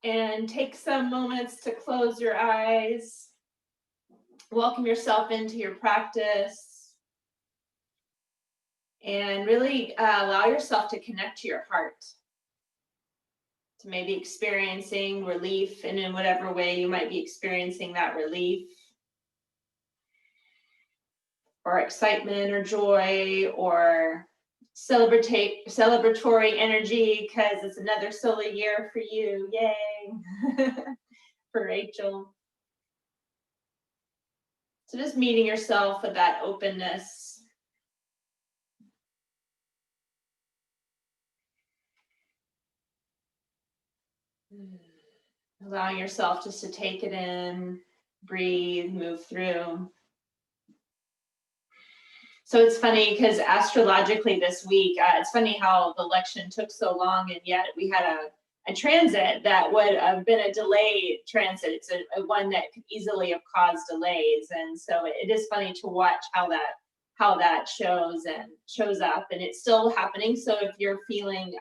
And take some moments to close your eyes. Welcome yourself into your practice. And really allow yourself to connect to your heart. To maybe experiencing relief, and in whatever way you might be experiencing that relief, or excitement or joy or celebratory energy because it's another solar year for you. Yay. For Rachel. So just meeting yourself with that openness. Allowing yourself just to take it in, breathe, move through. So it's funny because astrologically this week, it's funny how the election took so long, and yet we had a transit that would have been a delayed transit. It's a one that could easily have caused delays. And so it is funny to watch how that shows up, and it's still happening. So if you're feeling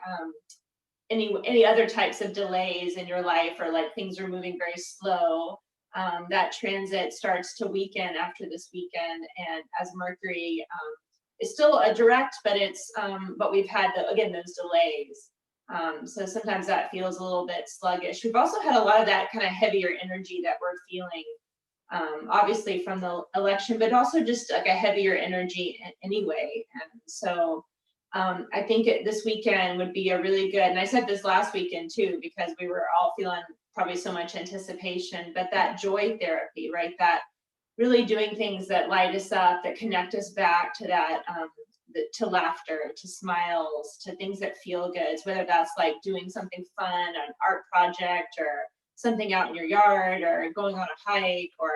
any other types of delays in your life, or like things are moving very slow, that transit starts to weaken after this weekend. And as Mercury is still a direct, but we've had those delays. So sometimes that feels a little bit sluggish. We've also had a lot of that kind of heavier energy that we're feeling, obviously from the election, but also just like a heavier energy anyway. And so I think this weekend would be a really good, and I said this last weekend too, because we were all feeling probably so much anticipation, but that joy therapy, right? That really doing things that light us up, that connect us back to that, to laughter, to smiles, to things that feel good, whether that's like doing something fun, an art project, or something out in your yard, or going on a hike, or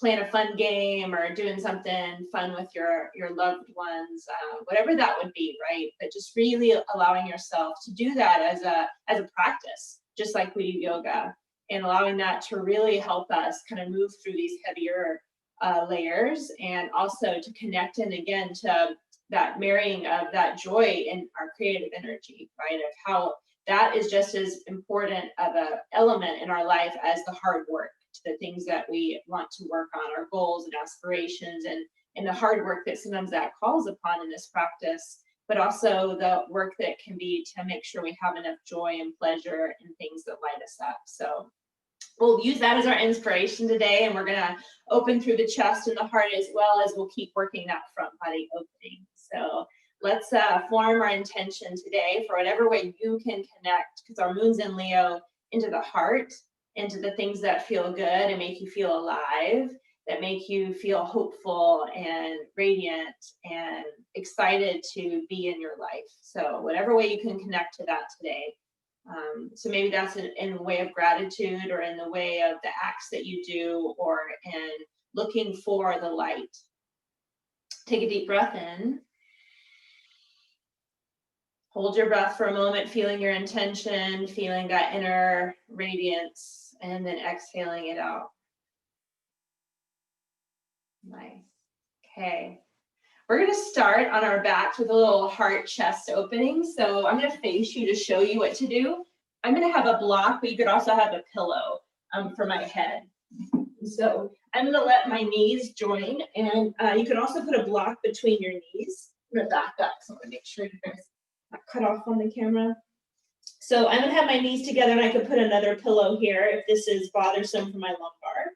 playing a fun game, or doing something fun with your loved ones, whatever that would be, right? But just really allowing yourself to do that as a practice, just like we do yoga, and allowing that to really help us kind of move through these heavier layers, and also to connect in again to that marrying of that joy in our creative energy, right? Of how that is just as important of an element in our life as the hard work, to the things that we want to work on, our goals and aspirations, and the hard work that sometimes that calls upon in this practice, but also the work that can be to make sure we have enough joy and pleasure in things that light us up. So we'll use that as our inspiration today, and we're going to open through the chest and the heart, as well as we'll keep working that front body opening. So let's form our intention today for whatever way you can connect, because our moon's in Leo, into the heart, into the things that feel good and make you feel alive, that make you feel hopeful and radiant and excited to be in your life. So whatever way you can connect to that today. So maybe that's in the way of gratitude, or in the way of the acts that you do, or in looking for the light. Take a deep breath in. Hold your breath for a moment, feeling your intention, feeling that inner radiance, and then exhaling it out. Nice. Okay. We're going to start on our backs with a little heart chest opening. So I'm going to face you to show you what to do. I'm going to have a block, but you could also have a pillow for my head. So I'm going to let my knees join, and you can also put a block between your knees. I'm going to back up, so I want to make sure you guys not cut off on the camera. So I'm going to have my knees together, and I could put another pillow here if this is bothersome for my lumbar.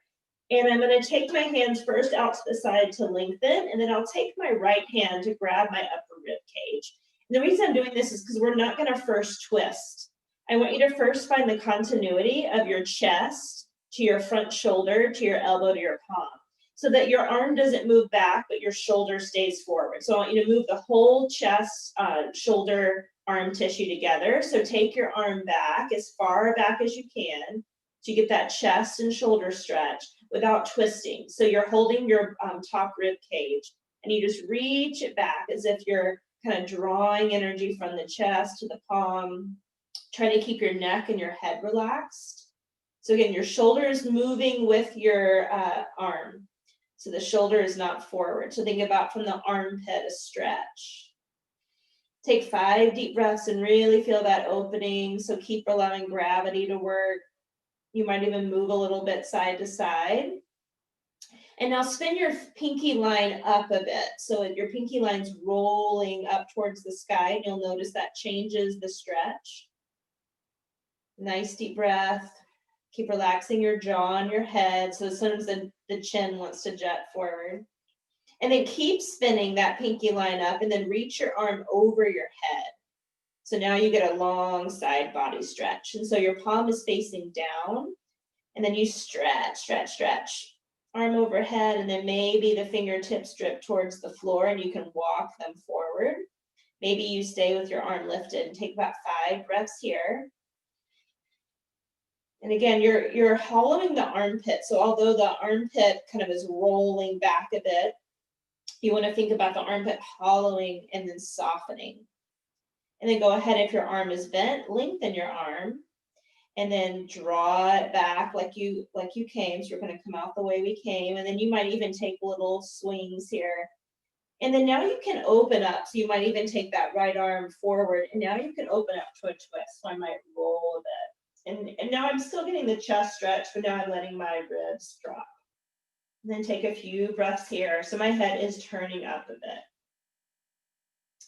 And I'm going to take my hands first out to the side to lengthen, and then I'll take my right hand to grab my upper rib cage. And the reason I'm doing this is because we're not going to first twist. I want you to first find the continuity of your chest to your front shoulder, to your elbow, to your palm, so that your arm doesn't move back, but your shoulder stays forward. So I want you to move the whole chest, shoulder, arm tissue together. So take your arm back as far back as you can to get that chest and shoulder stretch without twisting. So you're holding your top rib cage, and you just reach it back as if you're kind of drawing energy from the chest to the palm, trying to keep your neck and your head relaxed. So again, your shoulder is moving with your arm. So the shoulder is not forward. So think about from the armpit a stretch. Take 5 deep breaths and really feel that opening. So keep allowing gravity to work. You might even move a little bit side to side. And now spin your pinky line up a bit. So if your pinky line's rolling up towards the sky, you'll notice that changes the stretch. Nice deep breath. Keep relaxing your jaw and your head. So sometimes the chin wants to jet forward. And then keep spinning that pinky line up and then reach your arm over your head. So now you get a long side body stretch. And so your palm is facing down. And then you stretch, stretch, stretch. Arm overhead, and then maybe the fingertips drip towards the floor and you can walk them forward. Maybe you stay with your arm lifted and take about 5 breaths here. And again, you're hollowing the armpit. So although the armpit kind of is rolling back a bit, you want to think about the armpit hollowing and then softening. And then go ahead, if your arm is bent, lengthen your arm. And then draw it back like you came. So you're going to come out the way we came. And then you might even take little swings here. And then now you can open up. So you might even take that right arm forward. And now you can open up to a twist. So I might roll a bit. And now I'm still getting the chest stretch, but now I'm letting my ribs drop. And then take a few breaths here. So my head is turning up a bit.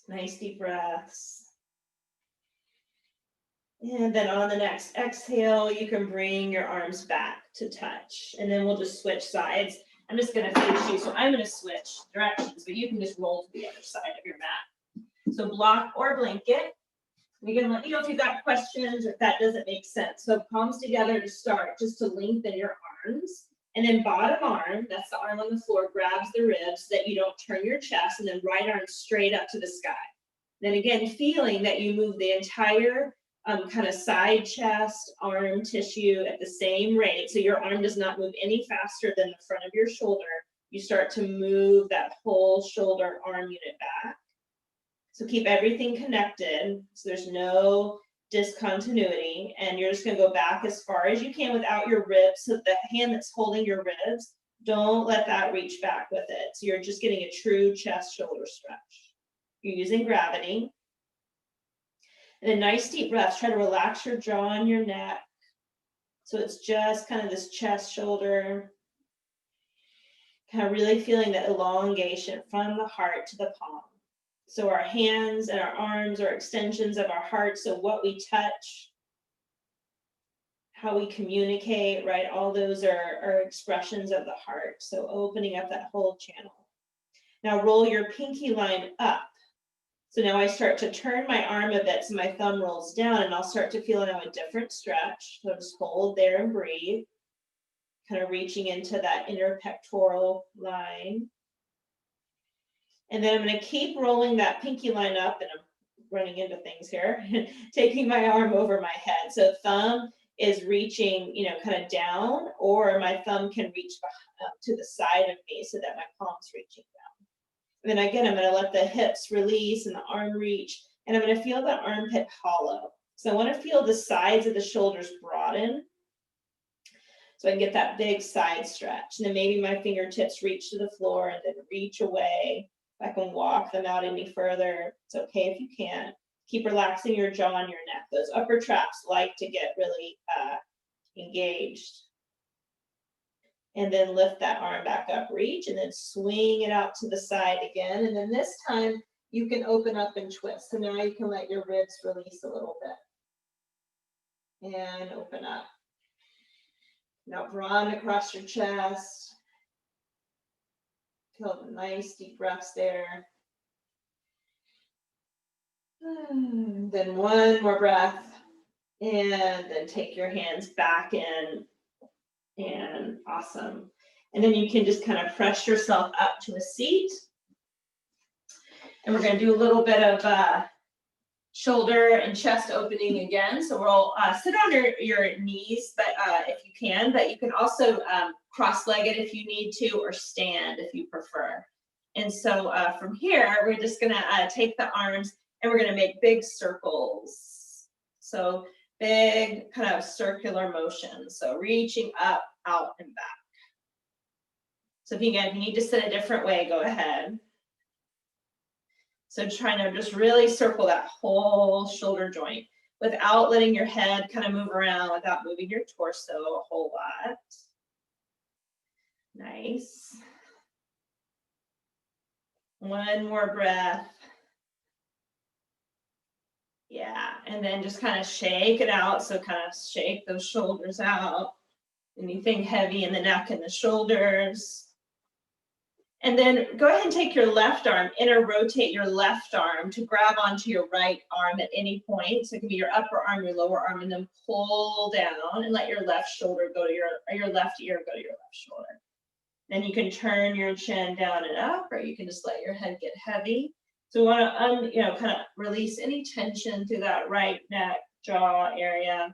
Nice deep breaths. And then on the next exhale, you can bring your arms back to touch. And then we'll just switch sides. I'm just going to face you. So I'm going to switch directions, but you can just roll to the other side of your mat. So block or blanket. And again, let me know if you've got questions or if that doesn't make sense. So palms together to start, just to lengthen your arms. And then bottom arm, that's the arm on the floor, grabs the ribs so that you don't turn your chest. And then right arm straight up to the sky. Then again, feeling that you move the entire kind of side chest, arm tissue at the same rate. So your arm does not move any faster than the front of your shoulder. You start to move that whole shoulder arm unit back. So keep everything connected. So there's no discontinuity. And you're just going to go back as far as you can without your ribs. So the hand that's holding your ribs, don't let that reach back with it. So you're just getting a true chest shoulder stretch. You're using gravity. And then nice deep breaths. Try to relax your jaw and your neck. So it's just kind of this chest, shoulder. Kind of really feeling that elongation from the heart to the palm. So our hands and our arms are extensions of our heart. So what we touch, how we communicate, right? All those are expressions of the heart. So opening up that whole channel. Now roll your pinky line up. So now I start to turn my arm a bit so my thumb rolls down and I'll start to feel now a different stretch. So just hold there and breathe. Kind of reaching into that inner pectoral line. And then I'm going to keep rolling that pinky line up, and I'm running into things here, taking my arm over my head. So thumb is reaching, kind of down, or my thumb can reach up to the side of me so that my palm's reaching down. And then again, I'm going to let the hips release and the arm reach, and I'm going to feel the armpit hollow. So I want to feel the sides of the shoulders broaden so I can get that big side stretch. And then maybe my fingertips reach to the floor and then reach away. If I can walk them out any further, it's okay if you can't. Keep relaxing your jaw and your neck. Those upper traps like to get really engaged. And then lift that arm back up, reach, and then swing it out to the side again. And then this time you can open up and twist. So now you can let your ribs release a little bit. And open up. Now broaden across your chest. Feel the nice deep breaths there. Then one more breath. And then take your hands back in. And awesome. And then you can just kind of press yourself up to a seat. And we're going to do a little bit of shoulder and chest opening again. So we'll sit on your knees, but if you can, but you can also cross-legged if you need to, or stand if you prefer. And so from here, we're just going to take the arms and we're going to make big circles. So big kind of circular motion. So reaching up, out, and back. So if you need to sit a different way, go ahead. So trying to just really circle that whole shoulder joint. without letting your head kind of move around, without moving your torso a whole lot. Nice. One more breath. Yeah, and then just kind of shake it out. So kind of shake those shoulders out. Anything heavy in the neck and the shoulders. And then go ahead and take your left arm, inner rotate your left arm to grab onto your right arm at any point. So it can be your upper arm, your lower arm, and then pull down and let your left shoulder go to your left ear go to your left shoulder. Then you can turn your chin down and up, or you can just let your head get heavy. So we want to, kind of release any tension through that right neck, jaw area.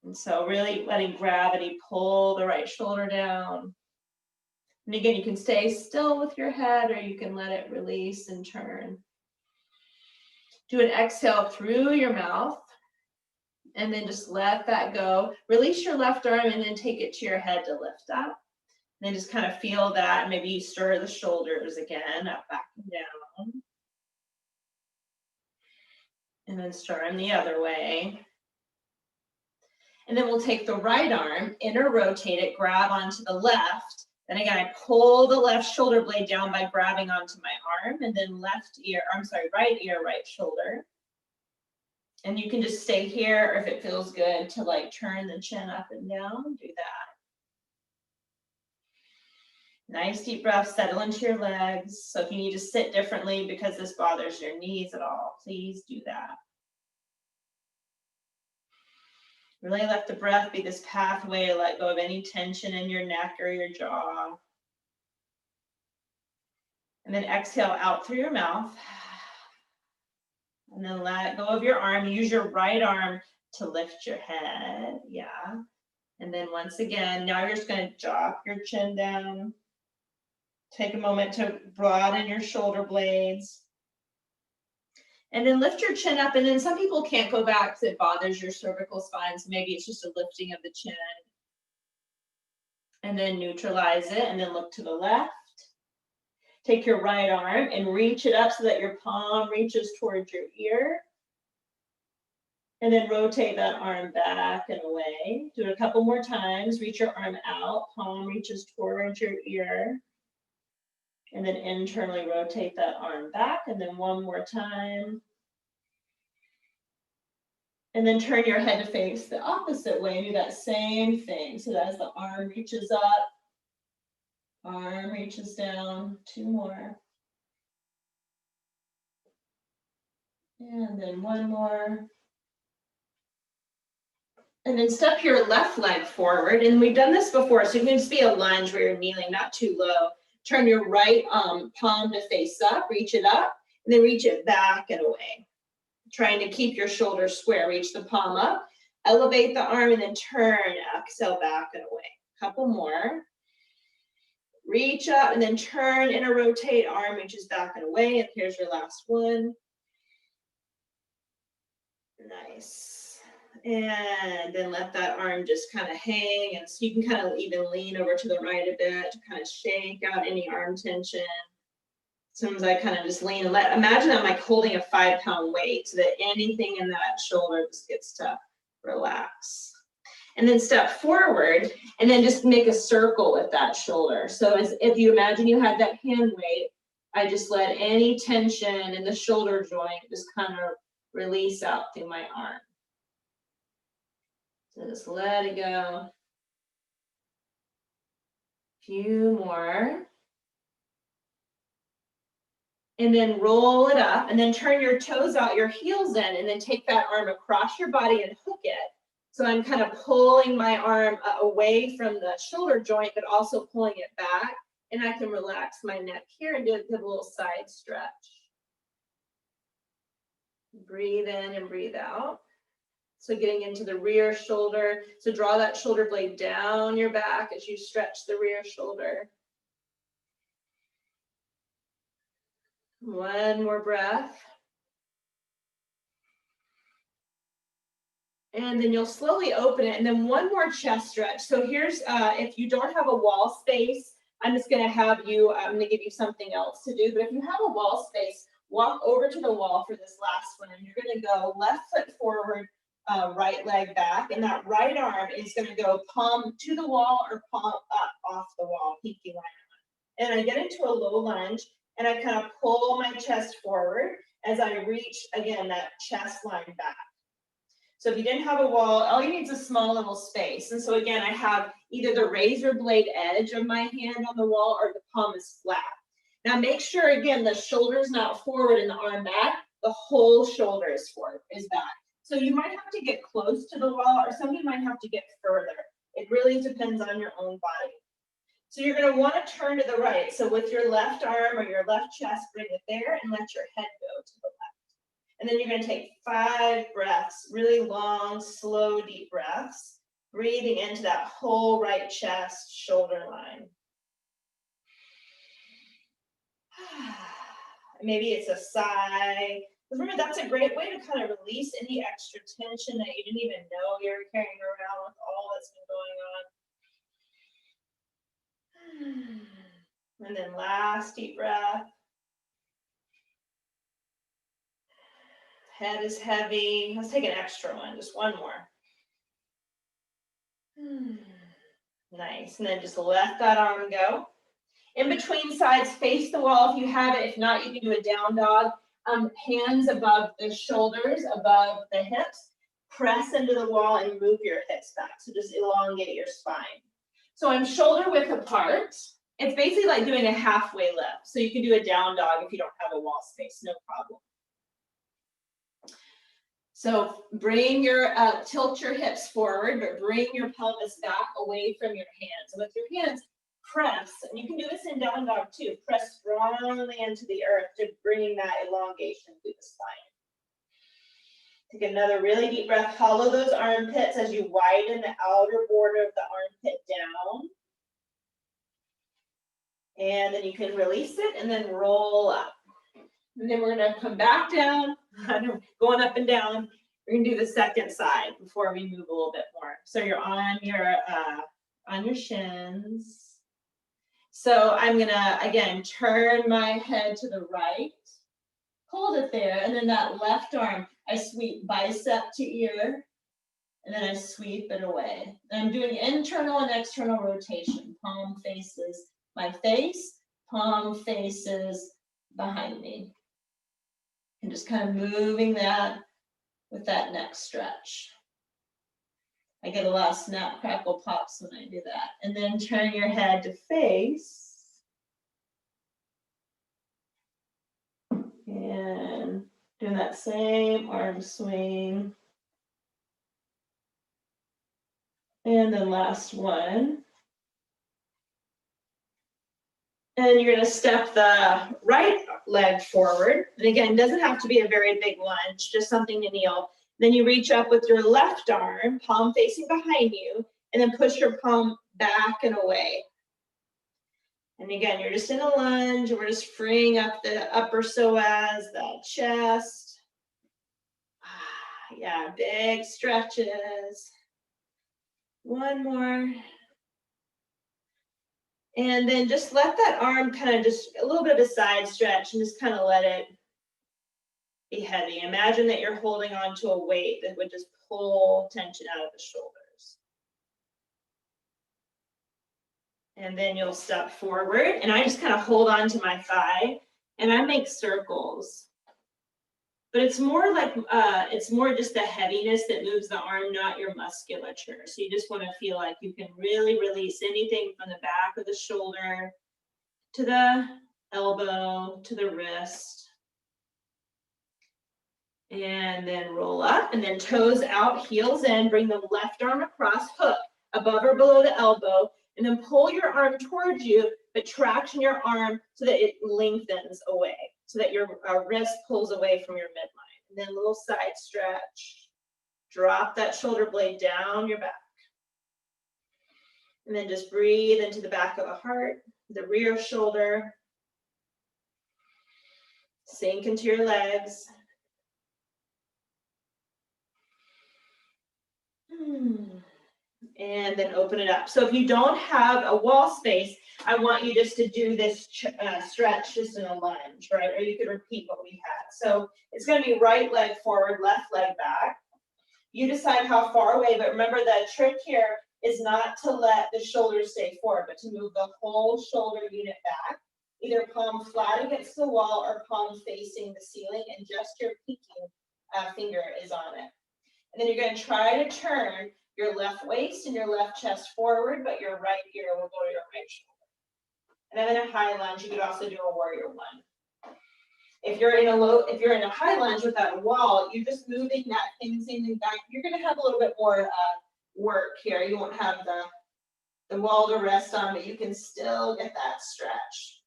And so really letting gravity pull the right shoulder down. And again, you can stay still with your head, or you can let it release and turn. Do an exhale through your mouth, and then just let that go. Release your left arm, and then take it to your head to lift up. And then just kind of feel that. Maybe you stir the shoulders again, up, back, and down. And then stir them the other way. And then we'll take the right arm, inner rotate it, grab onto the left. Then again, I pull the left shoulder blade down by grabbing onto my arm, and then right ear, right shoulder. And you can just stay here, or if it feels good to like turn the chin up and down, do that. Nice deep breath, settle into your legs. So if you need to sit differently because this bothers your knees at all, please do that. Really let the breath be this pathway to let go of any tension in your neck or your jaw. And then exhale out through your mouth. And then let go of your arm. Use your right arm to lift your head. Yeah. And then once again, now you're just going to drop your chin down. Take a moment to broaden your shoulder blades. And then lift your chin up, and then some people can't go back because it bothers your cervical spine, so maybe it's just a lifting of the chin. And then neutralize it, and then look to the left. Take your right arm and reach it up so that your palm reaches towards your ear. And then rotate that arm back and away. Do it a couple more times. Reach your arm out, palm reaches towards your ear. And then internally rotate that arm back, and then one more time. And then turn your head to face the opposite way and do that same thing. So as the arm reaches up, arm reaches down, two more. And then one more. And then step your left leg forward. And we've done this before, so you can just be a lunge where you're kneeling, not too low. Turn your right palm to face up, reach it up, and then reach it back and away. Trying to keep your shoulders square. Reach the palm up, elevate the arm, and then turn, exhale back and away. Couple more. Reach up and then turn, inner rotate, arm reaches back and away. And here's your last one. Nice. And then let that arm just kind of hang, and so you can kind of even lean over to the right a bit to kind of shake out any arm tension. Sometimes I kind of just lean and imagine I'm like holding a 5-pound weight so that anything in that shoulder just gets to relax. And then step forward and then just make a circle with that shoulder. So as if you imagine you had that hand weight, I just let any tension in the shoulder joint just kind of release out through my arm. So just let it go. Few more. And then roll it up, and then turn your toes out, your heels in, and then take that arm across your body and hook it. So I'm kind of pulling my arm away from the shoulder joint, but also pulling it back. And I can relax my neck here and do a little side stretch. Breathe in and breathe out. So getting into the rear shoulder. So draw that shoulder blade down your back as you stretch the rear shoulder. One more breath. And then you'll slowly open it, and then one more chest stretch. So here's, if you don't have a wall space, I'm just gonna have you, I'm gonna give you something else to do, but if you have a wall space, walk over to the wall for this last one, and you're going to go left foot forward, right leg back, and that right arm is going to go palm to the wall or palm up off the wall, pinky line on. And I get into a low lunge, and I kind of pull my chest forward as I reach, again, that chest line back. So if you didn't have a wall, all you need is a small little space. And so again, I have either the razor blade edge of my hand on the wall or the palm is flat. Now make sure, again, the shoulder is not forward and the arm back. The whole shoulder is forward, is back. So you might have to get close to the wall, or some of you might have to get further. It really depends on your own body. So you're going to want to turn to the right. So with your left arm or your left chest, bring it there and let your head go to the left. And then you're going to take 5 breaths, really long, slow, deep breaths, breathing into that whole right chest, shoulder line. Maybe it's a sigh. Remember, that's a great way to kind of release any extra tension that you didn't even know you were carrying around with all that's been going on. And then last deep breath. Head is heavy. Let's take an extra one, just one more. Nice, and then just let that arm go. In between sides, face the wall if you have it. If not, you can do a down dog. Hands above the shoulders, above the hips. Press into the wall and move your hips back. So just elongate your spine. So I'm shoulder width apart. It's basically like doing a halfway lift. So you can do a down dog if you don't have a wall space, no problem. So bring your, tilt your hips forward, but bring your pelvis back away from your hands. And with your hands, press, and you can do this in down dog too, press strongly into the earth to bring that elongation through the spine. Take another really deep breath, hollow those armpits as you widen the outer border of the armpit down. And then you can release it and then roll up. And then we're gonna come back down, going up and down. We're gonna do the second side before we move a little bit more. So you're on your shins. So I'm gonna, again, turn my head to the right, hold it there, and then that left arm, I sweep bicep to ear, and then I sweep it away. And I'm doing internal and external rotation. Palm faces my face, palm faces behind me. And just kind of moving that with that neck stretch. I get a lot of snap, crackle, pops when I do that. And then turn your head to face. And doing that same arm swing. And then last one. And you're gonna step the right leg forward. And again, it doesn't have to be a very big lunge, just something to kneel. Then you reach up with your left arm, palm facing behind you, and then push your palm back and away. And again, you're just in a lunge, and we're just freeing up the upper psoas, the chest. Yeah, big stretches. One more. And then just let that arm kind of just a little bit of a side stretch and just kind of let it be heavy. Imagine that you're holding on to a weight that would just pull tension out of the shoulders. And then you'll step forward, and I just kind of hold on to my thigh, and I make circles. But it's more like, it's more just the heaviness that moves the arm, not your musculature. So you just want to feel like you can really release anything from the back of the shoulder to the elbow, to the wrist. And then roll up, and then toes out, heels in, bring the left arm across, hook above or below the elbow, and then pull your arm towards you, but traction your arm so that it lengthens away, so that your wrist pulls away from your midline. And then a little side stretch. Drop that shoulder blade down your back. And then just breathe into the back of the heart, the rear shoulder. Sink into your legs. And then open it up. So if you don't have a wall space, I want you just to do this stretch just in a lunge, right? Or you could repeat what we had. So it's going to be right leg forward, left leg back. You decide how far away, but remember the trick here is not to let the shoulders stay forward, but to move the whole shoulder unit back, either palm flat against the wall or palm facing the ceiling, and just your pinky finger is on it. And then you're going to try to turn your left waist and your left chest forward, but your right ear will go to your right shoulder. And then in a high lunge, you could also do a warrior one. If you're in a high lunge without a wall, you're just moving that same thing back. You're going to have a little bit more work here. You won't have the wall to rest on, but you can still get that stretch.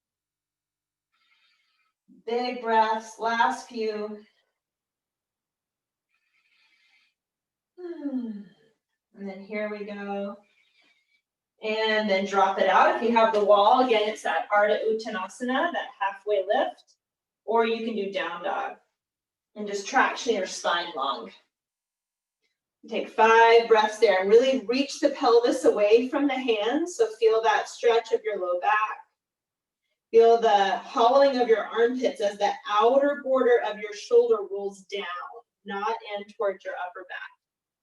Big breaths, last few. And then here we go. And then drop it out. If you have the wall, again, it's that Ardha Uttanasana, that halfway lift. Or you can do down dog and just traction your spine long. Take 5 breaths there and really reach the pelvis away from the hands. So feel that stretch of your low back. Feel the hollowing of your armpits as the outer border of your shoulder rolls down, not in towards your upper back.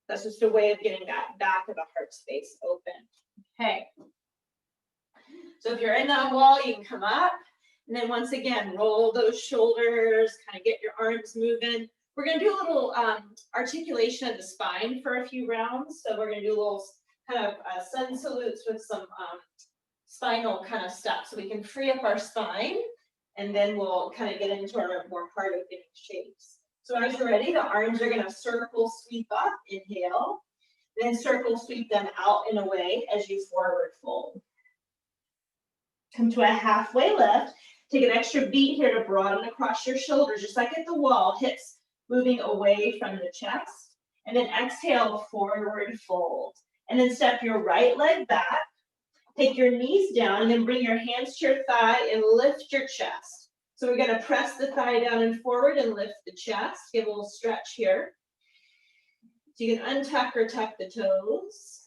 That's just a way of getting that back of the heart space open. Okay. So if you're in that wall, you can come up. And then once again, roll those shoulders, kind of get your arms moving. We're going to do a little articulation of the spine for a few rounds. So we're going to do a little kind of sun salutes with some spinal kind of stuff. So we can free up our spine, and then we'll kind of get into our more heart opening shapes. So as you're ready, the arms are going to circle sweep up, inhale, then circle sweep them out and away as you forward fold. Come to a halfway lift. Take an extra beat here to broaden across your shoulders, just like at the wall, hips moving away from the chest. And then exhale, forward fold. And then step your right leg back. Take your knees down and then bring your hands to your thigh and lift your chest. So we're going to press the thigh down and forward and lift the chest. Give a little stretch here. So you can untuck or tuck the toes.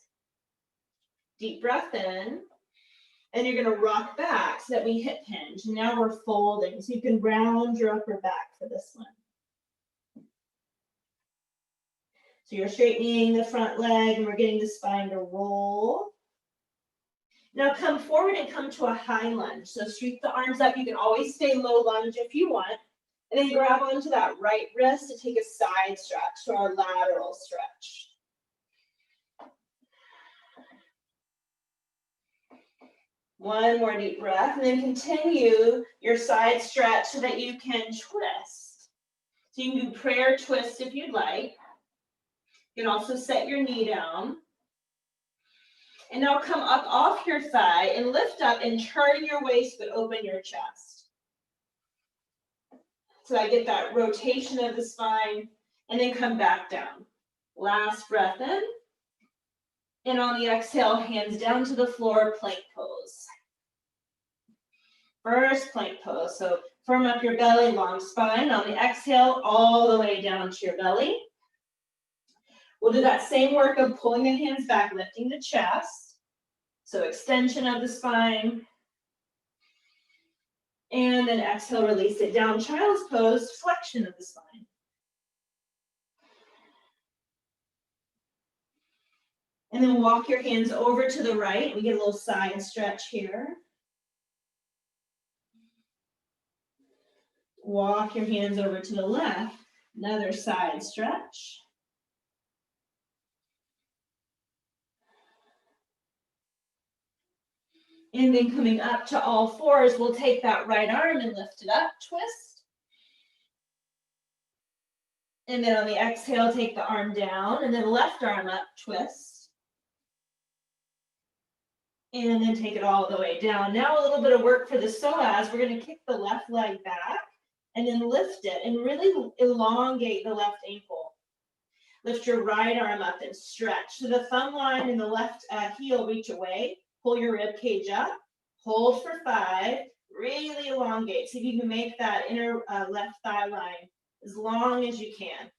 Deep breath in. And you're going to rock back so that we hip hinge. And now we're folding. So you can round your upper back for this one. So you're straightening the front leg and we're getting the spine to roll. Now come forward and come to a high lunge. So sweep the arms up. You can always stay low lunge if you want. And then grab onto that right wrist to take a side stretch, so our lateral stretch. One more deep breath, and then continue your side stretch so that you can twist. So you can do prayer twist if you'd like. You can also set your knee down. And now come up off your thigh and lift up and turn your waist, but open your chest. So I get that rotation of the spine, and then come back down. Last breath in. And on the exhale, hands down to the floor, plank pose. First plank pose. So firm up your belly, long spine. On the exhale, all the way down to your belly. We'll do that same work of pulling the hands back, lifting the chest. So extension of the spine. And then exhale, release it down. Child's pose, flexion of the spine. And then walk your hands over to the right. We get a little side stretch here. Walk your hands over to the left. Another side stretch. And then coming up to all fours, we'll take that right arm and lift it up, twist. And then on the exhale, take the arm down, and then left arm up, twist. And then take it all the way down. Now a little bit of work for the psoas. We're going to kick the left leg back and then lift it and really elongate the left ankle. Lift your right arm up and stretch. So the thumb line and the left heel reach away. Pull your rib cage up. Hold for 5. Really elongate. See if you can make that inner left thigh line as long as you can.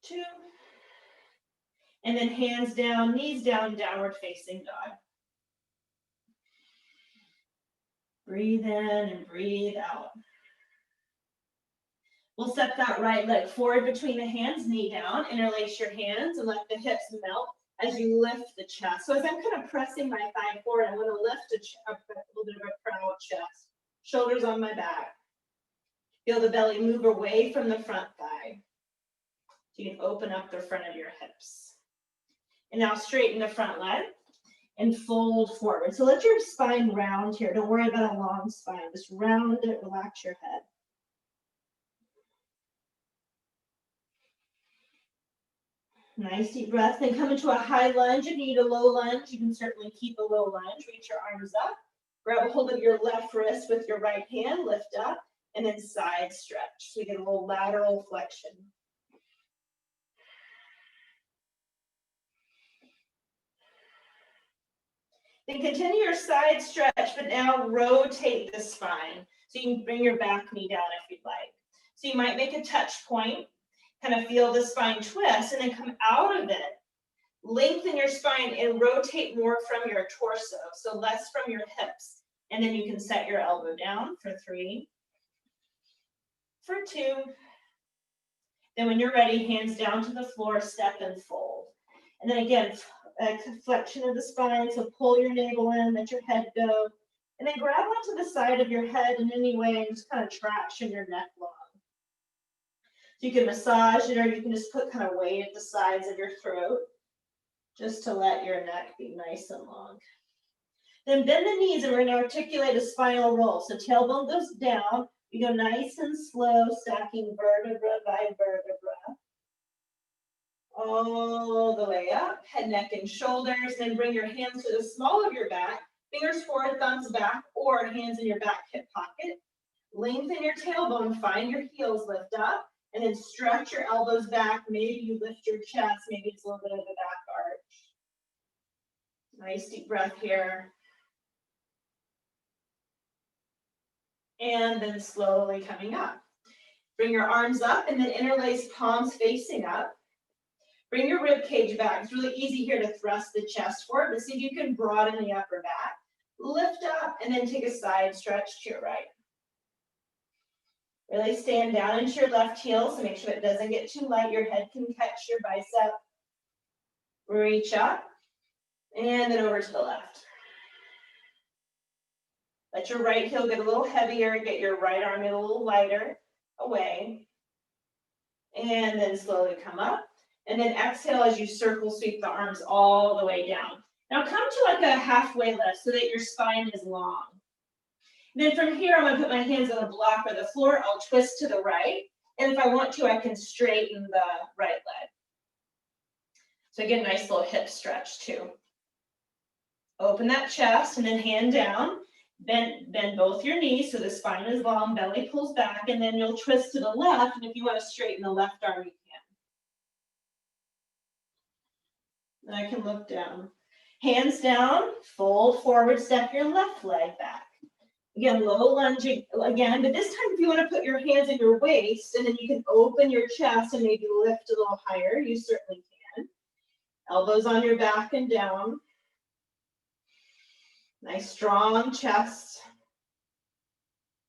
2. And then hands down, knees down, downward facing dog. breathe in and breathe out. We'll step that right leg forward between the hands, knee down, interlace your hands and let the hips melt as you lift the chest. So as I'm kind of pressing my thigh forward, I'm going to lift a little bit of a proud chest. Shoulders on my back. Feel the belly move away from the front thigh. So you can open up the front of your hips. And now straighten the front leg and fold forward. So let your spine round here. Don't worry about a long spine. Just round it, relax your head. Nice deep breath. Then come into a high lunge. If you need a low lunge, you can certainly keep a low lunge. Reach your arms up. Grab a hold of your left wrist with your right hand. Lift up. And then side stretch. So we get a little lateral flexion. Then continue your side stretch, but now rotate the spine. So you can bring your back knee down if you'd like. So you might make a touch point, kind of feel the spine twist, and then come out of it. Lengthen your spine and rotate more from your torso, so less from your hips. And then you can set your elbow down for 3, for 2. Then when you're ready, hands down to the floor, step and fold. And then again, a flexion of the spine, so pull your navel in, let your head go, and then grab onto the side of your head in any way and just kind of traction your neck long. So you can massage it, or you can just put kind of weight at the sides of your throat, just to let your neck be nice and long. Then bend the knees, and we're going to articulate a spinal roll. So tailbone goes down, we go nice and slow, stacking vertebra by vertebra. All the way up, head, neck, and shoulders. Then bring your hands to the small of your back, fingers forward, thumbs back, or hands in your back hip pocket. Lengthen your tailbone, find your heels, lift up, and then stretch your elbows back. Maybe you lift your chest, maybe it's a little bit of a back arch. Nice deep breath here. And then slowly coming up. Bring your arms up and then interlace palms facing up. Bring your rib cage back. It's really easy here to thrust the chest forward, but see if you can broaden the upper back. Lift up and then take a side stretch to your right. Really stand down into your left heel, so make sure it doesn't get too light. Your head can catch your bicep. Reach up and then over to the left. Let your right heel get a little heavier, get your right arm a little lighter away. And then slowly come up. And then exhale as you circle sweep the arms all the way down. Now come to like a halfway lift so that your spine is long. And then from here, I'm going to put my hands on the block or the floor. I'll twist to the right. And if I want to, I can straighten the right leg. So again, nice little hip stretch too. Open that chest and then hand down. Bend both your knees so the spine is long, belly pulls back, and then you'll twist to the left. And if you want to straighten the left arm, you can. And I can look down. Hands down, fold forward, step your left leg back. Again, low lunge again, but this time if you want to put your hands in your waist and then you can open your chest and maybe lift a little higher, you certainly can. Elbows on your back and down. Nice strong chest.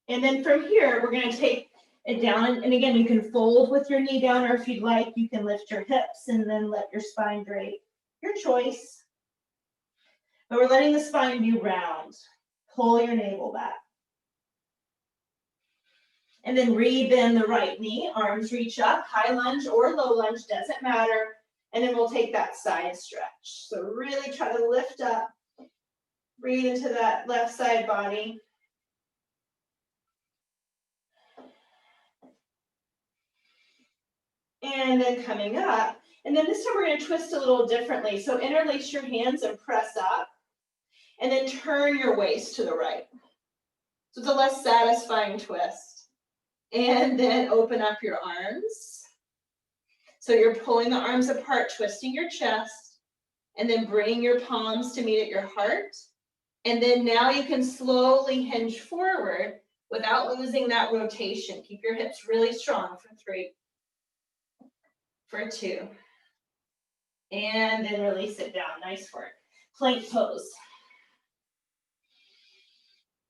And then from here, we're going to take it down. And again, you can fold with your knee down, or if you'd like, you can lift your hips and then let your spine drape. Your choice. But we're letting the spine be round. Pull your navel back. And then rebend the right knee. Arms reach up. High lunge or low lunge, doesn't matter. And then we'll take that side stretch. So really try to lift up. Breathe into that left side body. And then coming up. And then this time we're going to twist a little differently. So interlace your hands and press up. And then turn your waist to the right. So it's a less satisfying twist. And then open up your arms. So you're pulling the arms apart, twisting your chest. And then bring your palms to meet at your heart. And then now you can slowly hinge forward without losing that rotation. Keep your hips really strong for 3, for 2. And then release it down. Nice work. Plank pose.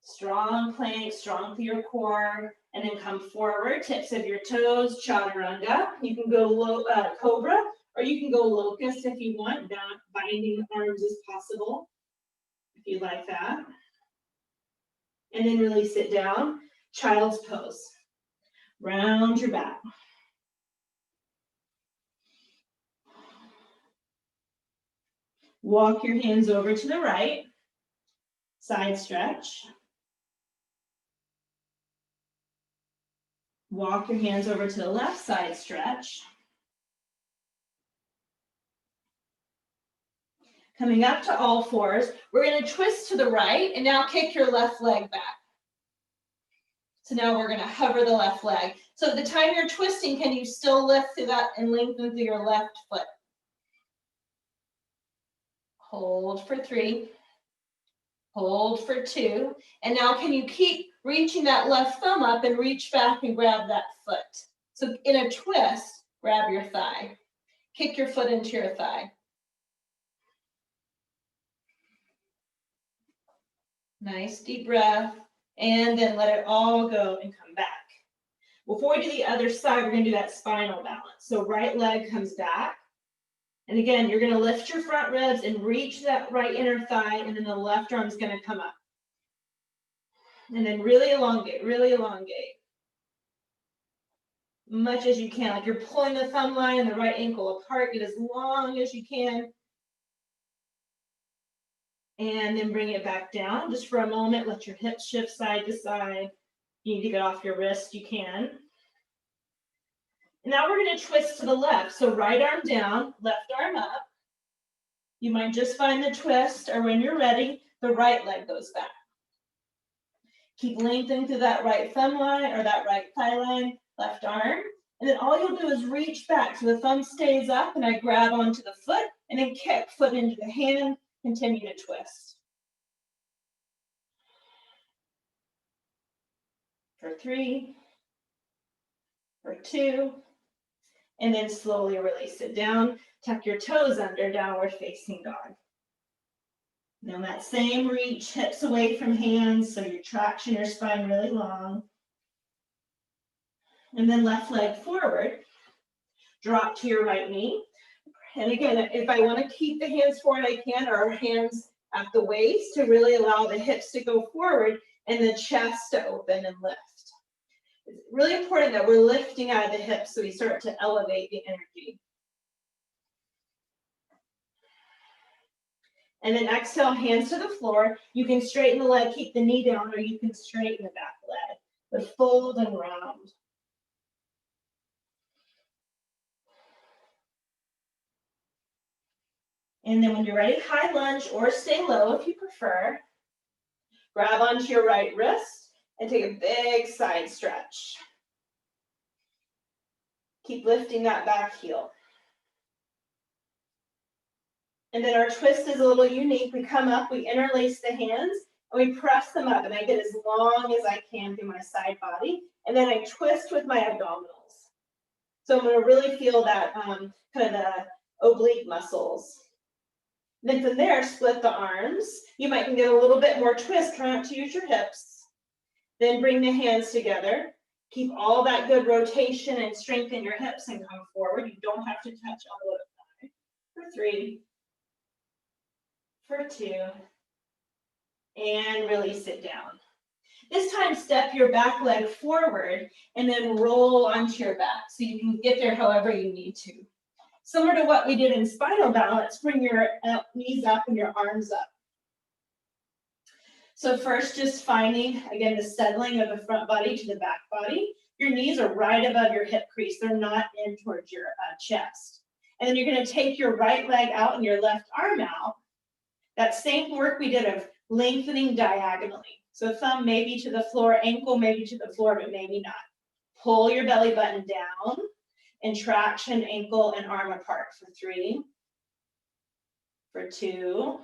Strong plank, strong through your core, and then come forward, tips of your toes, chaturanga. You can go low, cobra, or you can go locust if you want, not binding the arms as possible, if you like that. And then release it down, child's pose. Round your back. Walk your hands over to the right, side stretch. Walk your hands over to the left side stretch. Coming up to all fours, we're going to twist to the right and now kick your left leg back. So now we're going to hover the left leg. So at the time you're twisting, can you still lift through that and lengthen through your left foot? Hold for 3. Hold for 2. And now can you keep reaching that left thumb up and reach back and grab that foot? So in a twist, grab your thigh. Kick your foot into your thigh. Nice deep breath. And then let it all go and come back. Before we do the other side, we're going to do that spinal balance. So right leg comes back. And again, you're going to lift your front ribs and reach that right inner thigh, and then the left arm is going to come up. And then really elongate, really elongate. Much as you can, like you're pulling the thumb line and the right ankle apart. Get as long as you can. And then bring it back down just for a moment. Let your hips shift side to side. You need to get off your wrist, you can. And now we're going to twist to the left. So right arm down, left arm up. You might just find the twist, or when you're ready, the right leg goes back. Keep lengthening through that right thumb line or that right thigh line, left arm. And then all you'll do is reach back. So the thumb stays up and I grab onto the foot and then kick foot into the hand, continue to twist. For 3, for 2, and then slowly release it down. Tuck your toes under, downward facing dog. Now that same reach, hips away from hands, so your traction, your spine really long. And then left leg forward. Drop to your right knee. And again, if I want to keep the hands forward, I can, or hands at the waist to really allow the hips to go forward and the chest to open and lift. It's really important that we're lifting out of the hips so we start to elevate the energy. And then exhale, hands to the floor. You can straighten the leg, keep the knee down, or you can straighten the back leg. But fold and round. And then when you're ready, high lunge or stay low if you prefer. Grab onto your right wrist and take a big side stretch. Keep lifting that back heel. And then our twist is a little unique. We come up, we interlace the hands, and we press them up. And I get as long as I can through my side body. And then I twist with my abdominals. So I'm going to really feel that kind of the oblique muscles. Then from there, split the arms. You might get a little bit more twist, try not to use your hips. Then bring the hands together. Keep all that good rotation and strengthen your hips and come forward. You don't have to touch elbow to thigh. For 3, for 2, and release it down. This time, step your back leg forward and then roll onto your back so you can get there however you need to. Similar to what we did in spinal balance, bring your knees up and your arms up. So first, just finding, again, the settling of the front body to the back body. Your knees are right above your hip crease. They're not in towards your chest. And then you're going to take your right leg out and your left arm out. That same work we did of lengthening diagonally. So thumb maybe to the floor, ankle maybe to the floor, but maybe not. Pull your belly button down and traction ankle and arm apart for 3, for 2.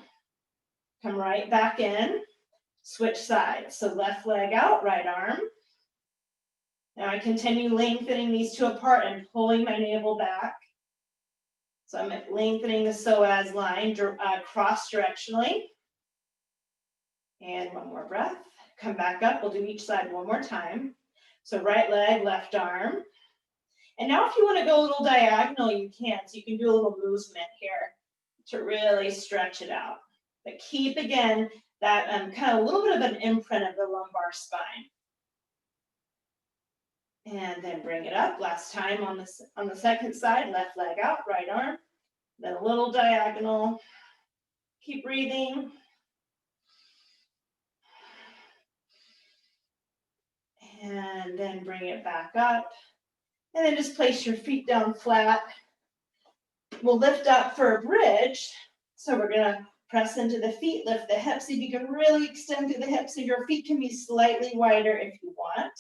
Come right back in. Switch sides. So left leg out, right arm. Now I continue lengthening these two apart and pulling my navel back. So I'm lengthening the psoas line cross-directionally. And one more breath. Come back up. We'll do each side one more time. So right leg, left arm. And now if you want to go a little diagonal, you can. So you can do a little movement here to really stretch it out. But keep, again, that kind of a little bit of an imprint of the lumbar spine. And then bring it up. Last time on the second side, left leg out, right arm. Then a little diagonal. Keep breathing. And then bring it back up. And then just place your feet down flat. We'll lift up for a bridge. So we're going to press into the feet, lift the hips. See if you can really extend through the hips so your feet can be slightly wider if you want.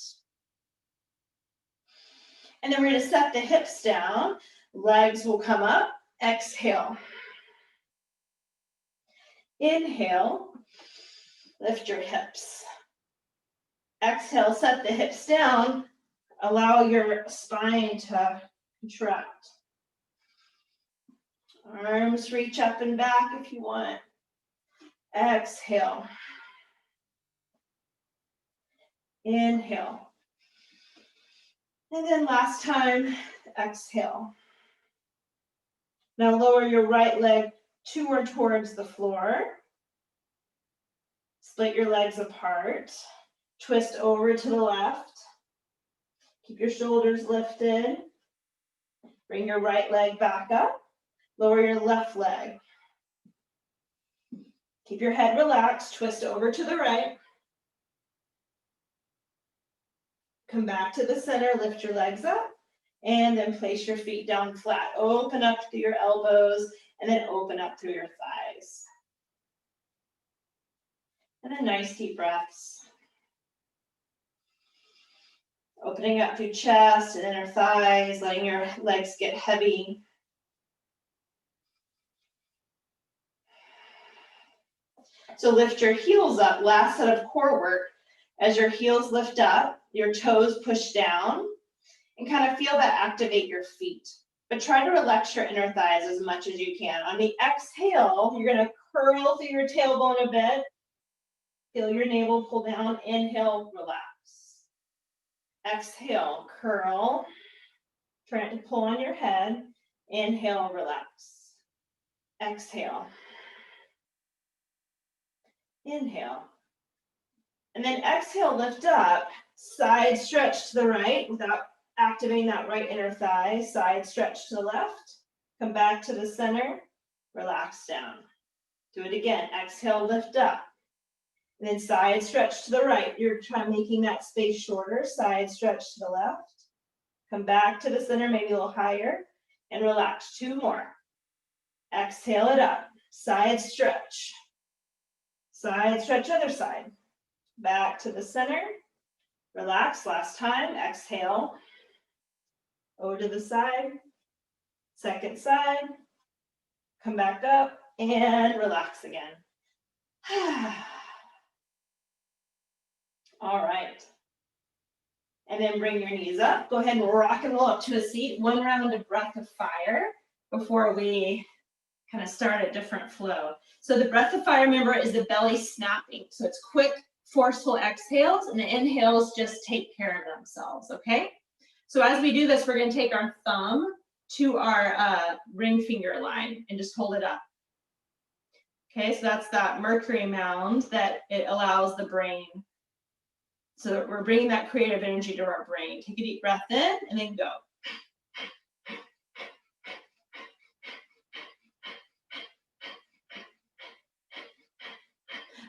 And then we're going to set the hips down. Legs will come up. Exhale. Inhale. Lift your hips. Exhale, set the hips down. Allow your spine to contract. Arms reach up and back if you want. Exhale. Inhale. And then last time, exhale. Now lower your right leg to or towards the floor. Split your legs apart. Twist over to the left. Keep your shoulders lifted. Bring your right leg back up. Lower your left leg. Keep your head relaxed. Twist over to the right. Come back to the center. Lift your legs up. And then place your feet down flat. Open up through your elbows. And then open up through your thighs. And then nice deep breaths. Opening up through chest and inner thighs, letting your legs get heavy. So lift your heels up, last set of core work. As your heels lift up, your toes push down, and kind of feel that activate your feet. But try to relax your inner thighs as much as you can. On the exhale, you're going to curl through your tailbone a bit. Feel your navel pull down. Inhale, relax. Exhale, curl. Try to pull on your head. Inhale, relax. Exhale. Inhale. And then exhale, lift up. Side stretch to the right without activating that right inner thigh. Side stretch to the left. Come back to the center. Relax down. Do it again. Exhale, lift up. And then side stretch to the right. You're trying making that space shorter. Side stretch to the left. Come back to the center, maybe a little higher. And relax. 2 more. Exhale it up. Side stretch. Side stretch, other side. Back to the center. Relax. Last time. Exhale. Over to the side. Second side. Come back up. And relax again. All right. And then bring your knees up. Go ahead and rock and roll up to a seat. 1 round of breath of fire before we kind of start a different flow. So the breath of fire, remember, is the belly snapping. So it's quick, forceful exhales, and the inhales just take care of themselves, okay? So as we do this, we're going to take our thumb to our ring finger line and just hold it up. Okay, so that's that mercury mound that it allows the brain. So we're bringing that creative energy to our brain. Take a deep breath in and then go.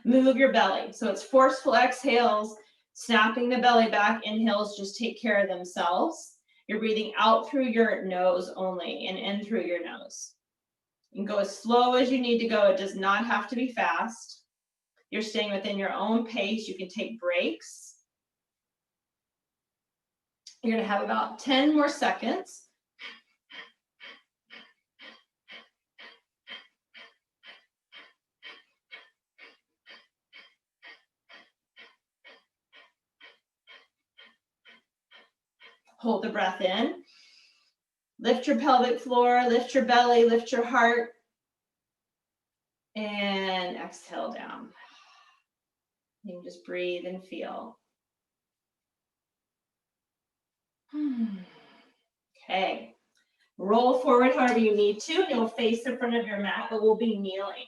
Move your belly. So it's forceful exhales, snapping the belly back. Inhales just take care of themselves. You're breathing out through your nose only and in through your nose. You can go as slow as you need to go. It does not have to be fast. You're staying within your own pace. You can take breaks. You're going to have about 10 more seconds. Hold the breath in. Lift your pelvic floor, lift your belly, lift your heart. And exhale down. You can just breathe and feel. Okay. Roll forward however you need to, and you'll face the front of your mat, but we'll be kneeling.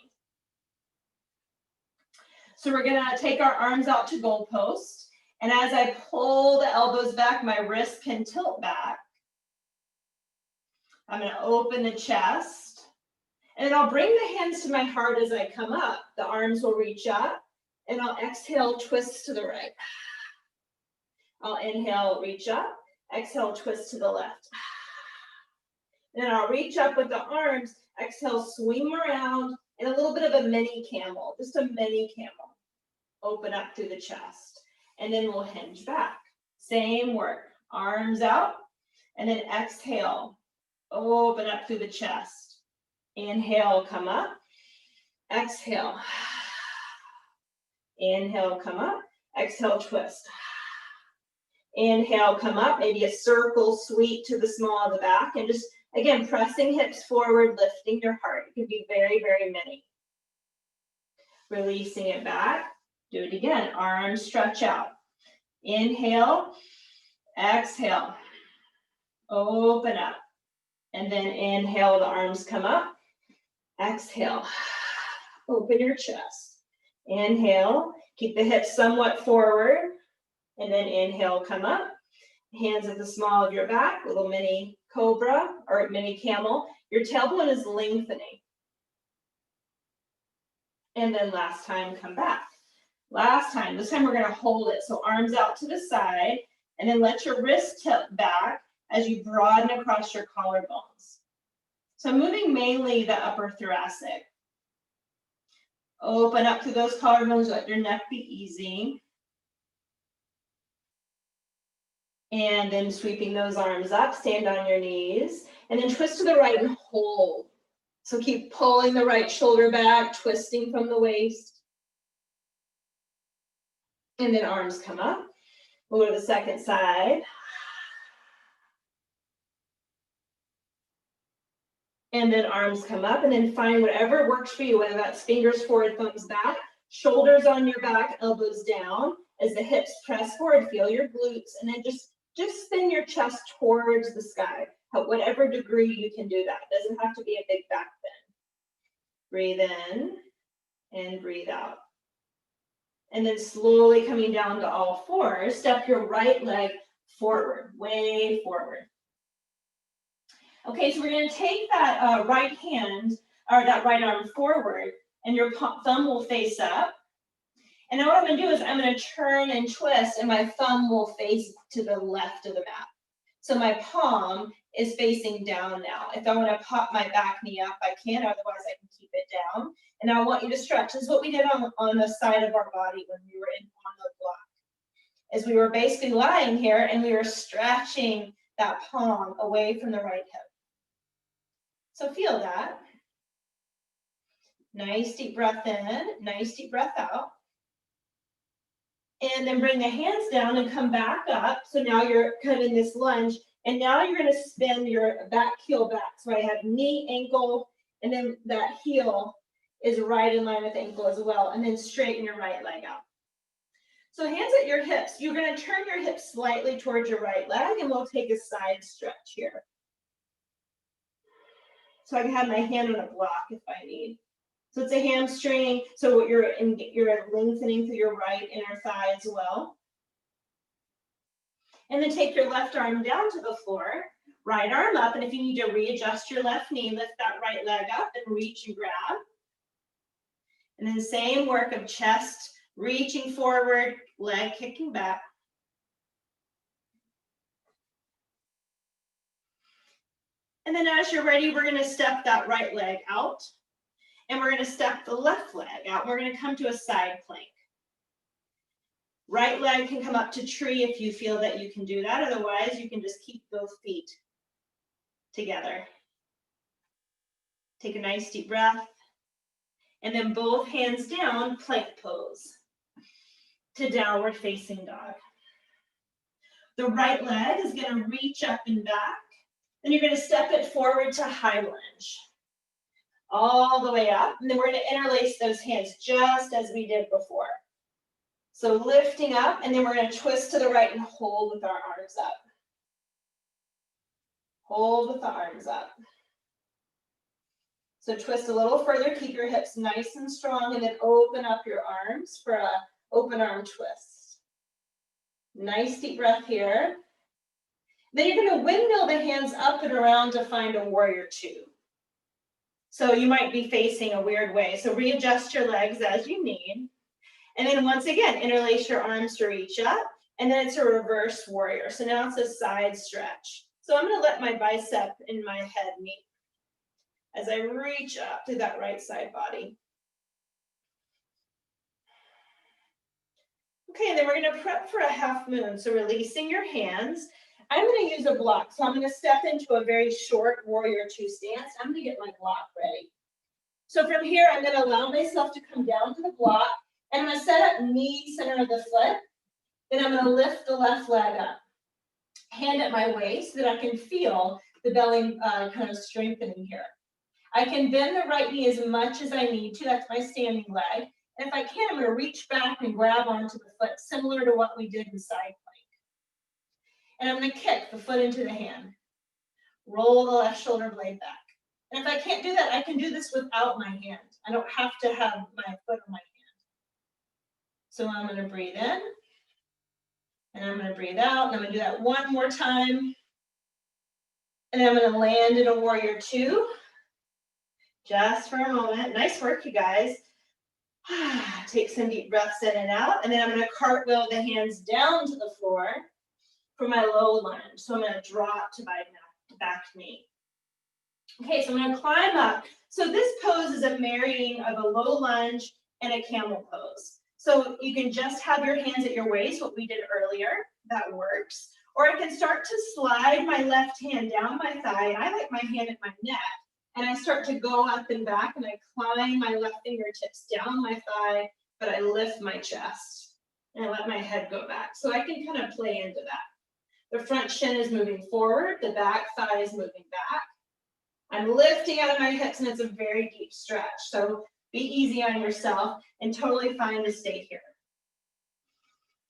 So we're gonna take our arms out to goalpost, and as I pull the elbows back, my wrists can tilt back. I'm gonna open the chest, and then I'll bring the hands to my heart as I come up. The arms will reach up, and I'll exhale, twist to the right. I'll inhale, reach up, exhale, twist to the left. Then I'll reach up with the arms, exhale, swing around, and a little bit of a mini camel, just a mini camel. Open up through the chest, and then we'll hinge back. Same work, arms out, and then exhale, open up through the chest. Inhale, come up, exhale. Inhale, come up, exhale, twist. Inhale, come up, maybe a circle sweep to the small of the back, and just, again, pressing hips forward, lifting your heart. It can be very, very many. Releasing it back. Do it again. Arms stretch out. Inhale, exhale. Open up. And then inhale, the arms come up. Exhale. Open your chest. Inhale. Keep the hips somewhat forward. And then inhale, come up. Hands at the small of your back, little mini cobra or mini camel. Your tailbone is lengthening. And then last time, come back. Last time, this time we're gonna hold it. So arms out to the side, and then let your wrist tilt back as you broaden across your collarbones. So moving mainly the upper thoracic. Open up through those collarbones, let your neck be easy. And then sweeping those arms up, stand on your knees, and then twist to the right and hold. So keep pulling the right shoulder back, twisting from the waist. And then arms come up. We'll go to the second side. And then arms come up, and then find whatever works for you, whether that's fingers forward, thumbs back, shoulders on your back, elbows down. As the hips press forward, feel your glutes, and then just spin your chest towards the sky. At whatever degree you can do that. It doesn't have to be a big back bend. Breathe in and breathe out. And then slowly coming down to all fours, step your right leg forward, way forward. Okay, so we're going to take that right hand, or that right arm forward, and your thumb will face up. And now what I'm going to do is I'm going to turn and twist, and my thumb will face to the left of the mat. So my palm is facing down now. If I want to pop my back knee up, I can, otherwise I can keep it down. And I want you to stretch. This is what we did on the side of our body when we were on the block. Is we were basically lying here, and we were stretching that palm away from the right hip. So feel that. Nice deep breath in, nice deep breath out. And then bring the hands down and come back up. So now you're kind of in this lunge, and now you're going to spin your back heel back. So I have knee, ankle, and then that heel is right in line with the ankle as well. And then straighten your right leg out. So hands at your hips. You're going to turn your hips slightly towards your right leg, and we'll take a side stretch here. So I can have my hand on a block if I need. So it's a hamstring. So you're lengthening through your right inner thigh as well. And then take your left arm down to the floor, right arm up. And if you need to readjust your left knee, lift that right leg up and reach and grab. And then same work of chest reaching forward, leg kicking back. And then as you're ready, we're going to step that right leg out. And we're going to step the left leg out. We're going to come to a side plank. Right leg can come up to tree if you feel that you can do that. Otherwise, you can just keep both feet together. Take a nice deep breath. And then both hands down, plank pose to downward facing dog. The right leg is going to reach up and back. Then you're going to step it forward to high lunge. All the way up. And then we're going to interlace those hands just as we did before. So lifting up, and then we're going to twist to the right and hold with our arms up. Hold with the arms up. So twist a little further, keep your hips nice and strong, and then open up your arms for an open arm twist. Nice deep breath here. Then you're going to windmill the hands up and around to find a warrior two. So you might be facing a weird way. So readjust your legs as you need. And then once again, interlace your arms to reach up. And then it's a reverse warrior. So now it's a side stretch. So I'm going to let my bicep and my head meet as I reach up to that right side body. Okay, and then we're going to prep for a half moon. So releasing your hands. I'm going to use a block. So I'm going to step into a very short warrior two stance. I'm going to get my block ready. So from here, I'm going to allow myself to come down to the block. And I'm going to set up knee center of the foot. Then I'm going to lift the left leg up. Hand at my waist so that I can feel the belly kind of strengthening here. I can bend the right knee as much as I need to. That's my standing leg. And if I can, I'm going to reach back and grab onto the foot, similar to what we did in side plank. And I'm going to kick the foot into the hand. Roll the left shoulder blade back. And if I can't do that, I can do this without my hand. I don't have to have my foot on my hand. So I'm going to breathe in. And I'm going to breathe out. And I'm going to do that one more time. And then I'm going to land in a warrior two. Just for a moment. Nice work, you guys. Take some deep breaths in and out. And then I'm going to cartwheel the hands down to the floor for my low lunge. So I'm going to drop to my back knee. Okay, so I'm going to climb up. So this pose is a marrying of a low lunge and a camel pose. So you can just have your hands at your waist, what we did earlier. That works. Or I can start to slide my left hand down my thigh. And I like my hand at my neck. And I start to go up and back. And I climb my left fingertips down my thigh. But I lift my chest. And I let my head go back. So I can kind of play into that. The front shin is moving forward. The back thigh is moving back. I'm lifting out of my hips, and it's a very deep stretch. So be easy on yourself and totally fine to stay here.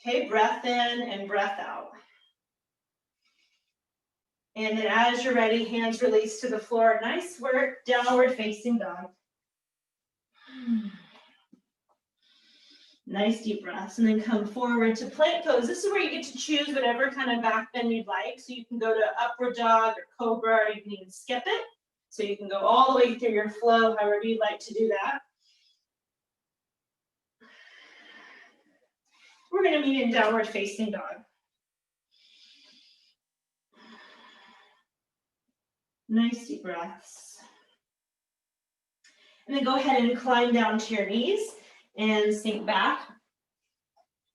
Okay, breath in and breath out. And then as you're ready, hands release to the floor. Nice work, downward facing dog. Nice deep breaths, and then come forward to plank pose. This is where you get to choose whatever kind of back bend you'd like. So you can go to upward dog or cobra, or you can even skip it. So you can go all the way through your flow, however you'd like to do that. We're going to meet in downward facing dog. Nice deep breaths. And then go ahead and climb down to your knees and sink back.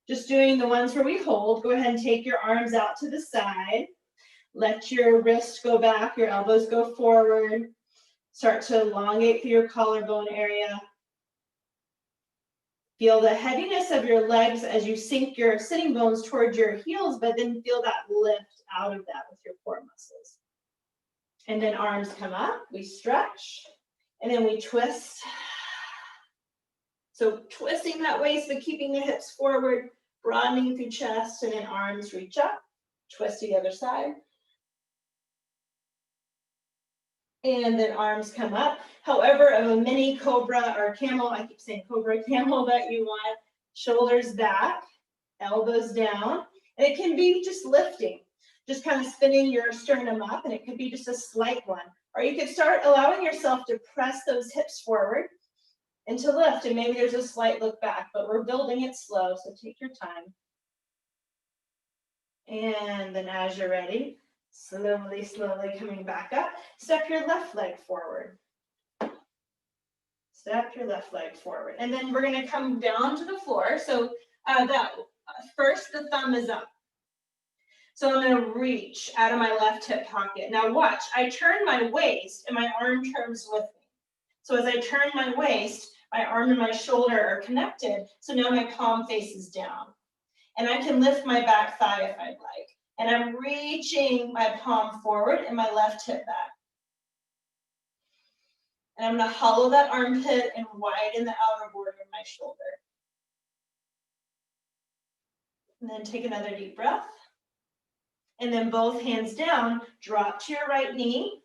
Just doing the ones where we hold. Go ahead and take your arms out to the side. Let your wrists go back, your elbows go forward. Start to elongate through your collarbone area. Feel the heaviness of your legs as you sink your sitting bones towards your heels, but then feel that lift out of that with your core muscles. And then arms come up, we stretch, and then we twist. So twisting that waist, but keeping the hips forward, broadening through chest, and then arms reach up, twist to the other side. And then arms come up. However, of a mini cobra or camel, I keep saying cobra, camel that you want, shoulders back, elbows down. And it can be just lifting, just kind of spinning your sternum up, and it could be just a slight one. Or you could start allowing yourself to press those hips forward and to lift, and maybe there's a slight look back, but we're building it slow, so take your time. And then as you're ready, slowly, slowly coming back up. Step your left leg forward. Step your left leg forward. And then we're going to come down to the floor. So first, the thumb is up. So I'm going to reach out of my left hip pocket. Now watch, I turn my waist and my arm turns with me. So as I turn my waist, my arm and my shoulder are connected. So now my palm faces down. And I can lift my back thigh if I'd like. And I'm reaching my palm forward and my left hip back. And I'm going to hollow that armpit and widen the outer border of my shoulder. And then take another deep breath. And then both hands down, drop to your right knee,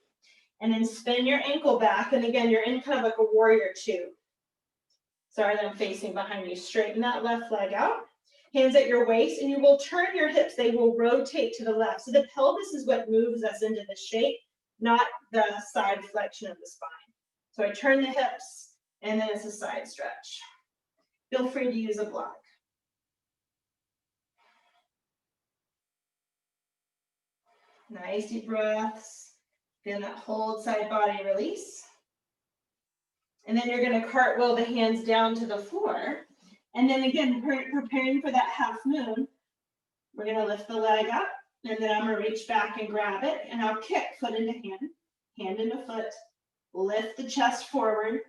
and then spin your ankle back. And again, you're in kind of like a warrior two. Sorry that I'm facing behind you. Straighten that left leg out. Hands at your waist, and you will turn your hips. They will rotate to the left. So the pelvis is what moves us into the shape, not the side flexion of the spine. So I turn the hips, and then it's a side stretch. Feel free to use a block. Nice deep breaths. Feel that hold side body release. And then you're going to cartwheel the hands down to the floor. And then again, preparing for that half moon, we're going to lift the leg up. And then I'm going to reach back and grab it. And I'll kick foot into hand, hand into foot. Lift the chest forward.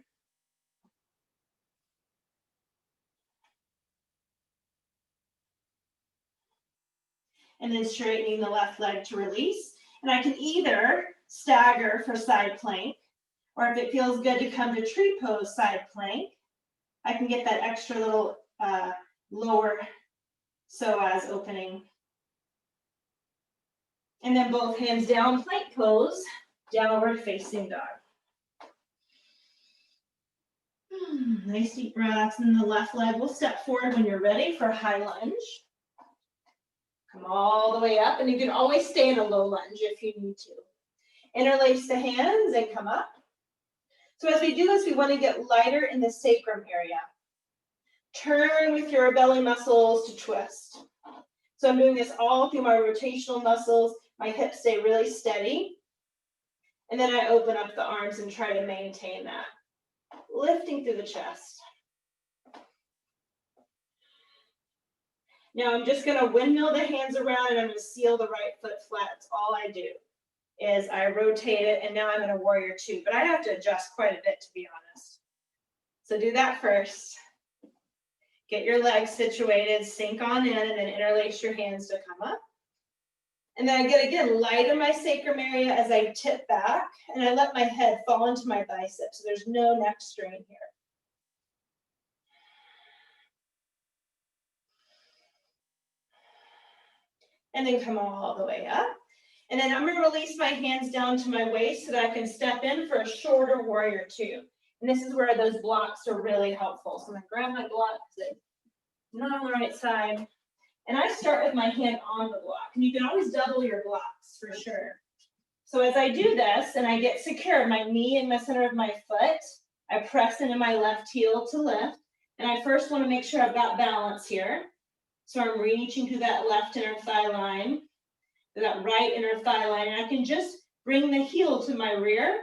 And then straightening the left leg to release. And I can either stagger for side plank, or if it feels good to come to tree pose side plank, I can get that extra little lower psoas opening. And then both hands down, plank pose, downward facing dog. Nice deep breaths. And the left leg will step forward when you're ready for high lunge. Come all the way up, and you can always stay in a low lunge if you need to. Interlace the hands and come up. So as we do this, we want to get lighter in the sacrum area. Turn with your belly muscles to twist. So I'm doing this all through my rotational muscles. My hips stay really steady. And then I open up the arms and try to maintain that. Lifting through the chest. Now I'm just going to windmill the hands around, and I'm going to seal the right foot flat. That's all I do. Is I rotate it, and now I'm in a warrior two. But I have to adjust quite a bit, to be honest. So do that first. Get your legs situated, sink on in, and then interlace your hands to come up. And then I get, again, light in my sacrum area as I tip back, and I let my head fall into my biceps, so there's no neck strain here. And then come all the way up. And then I'm going to release my hands down to my waist so that I can step in for a shorter warrior two. And this is where those blocks are really helpful. So I'm going to grab my block because it's not on the right side. And I start with my hand on the block. And you can always double your blocks for sure. So as I do this and I get secure, my knee in the center of my foot, I press into my left heel to lift. And I first want to make sure I've got balance here. So I'm reaching through that left inner thigh line, that right inner thigh line, and I can just bring the heel to my rear.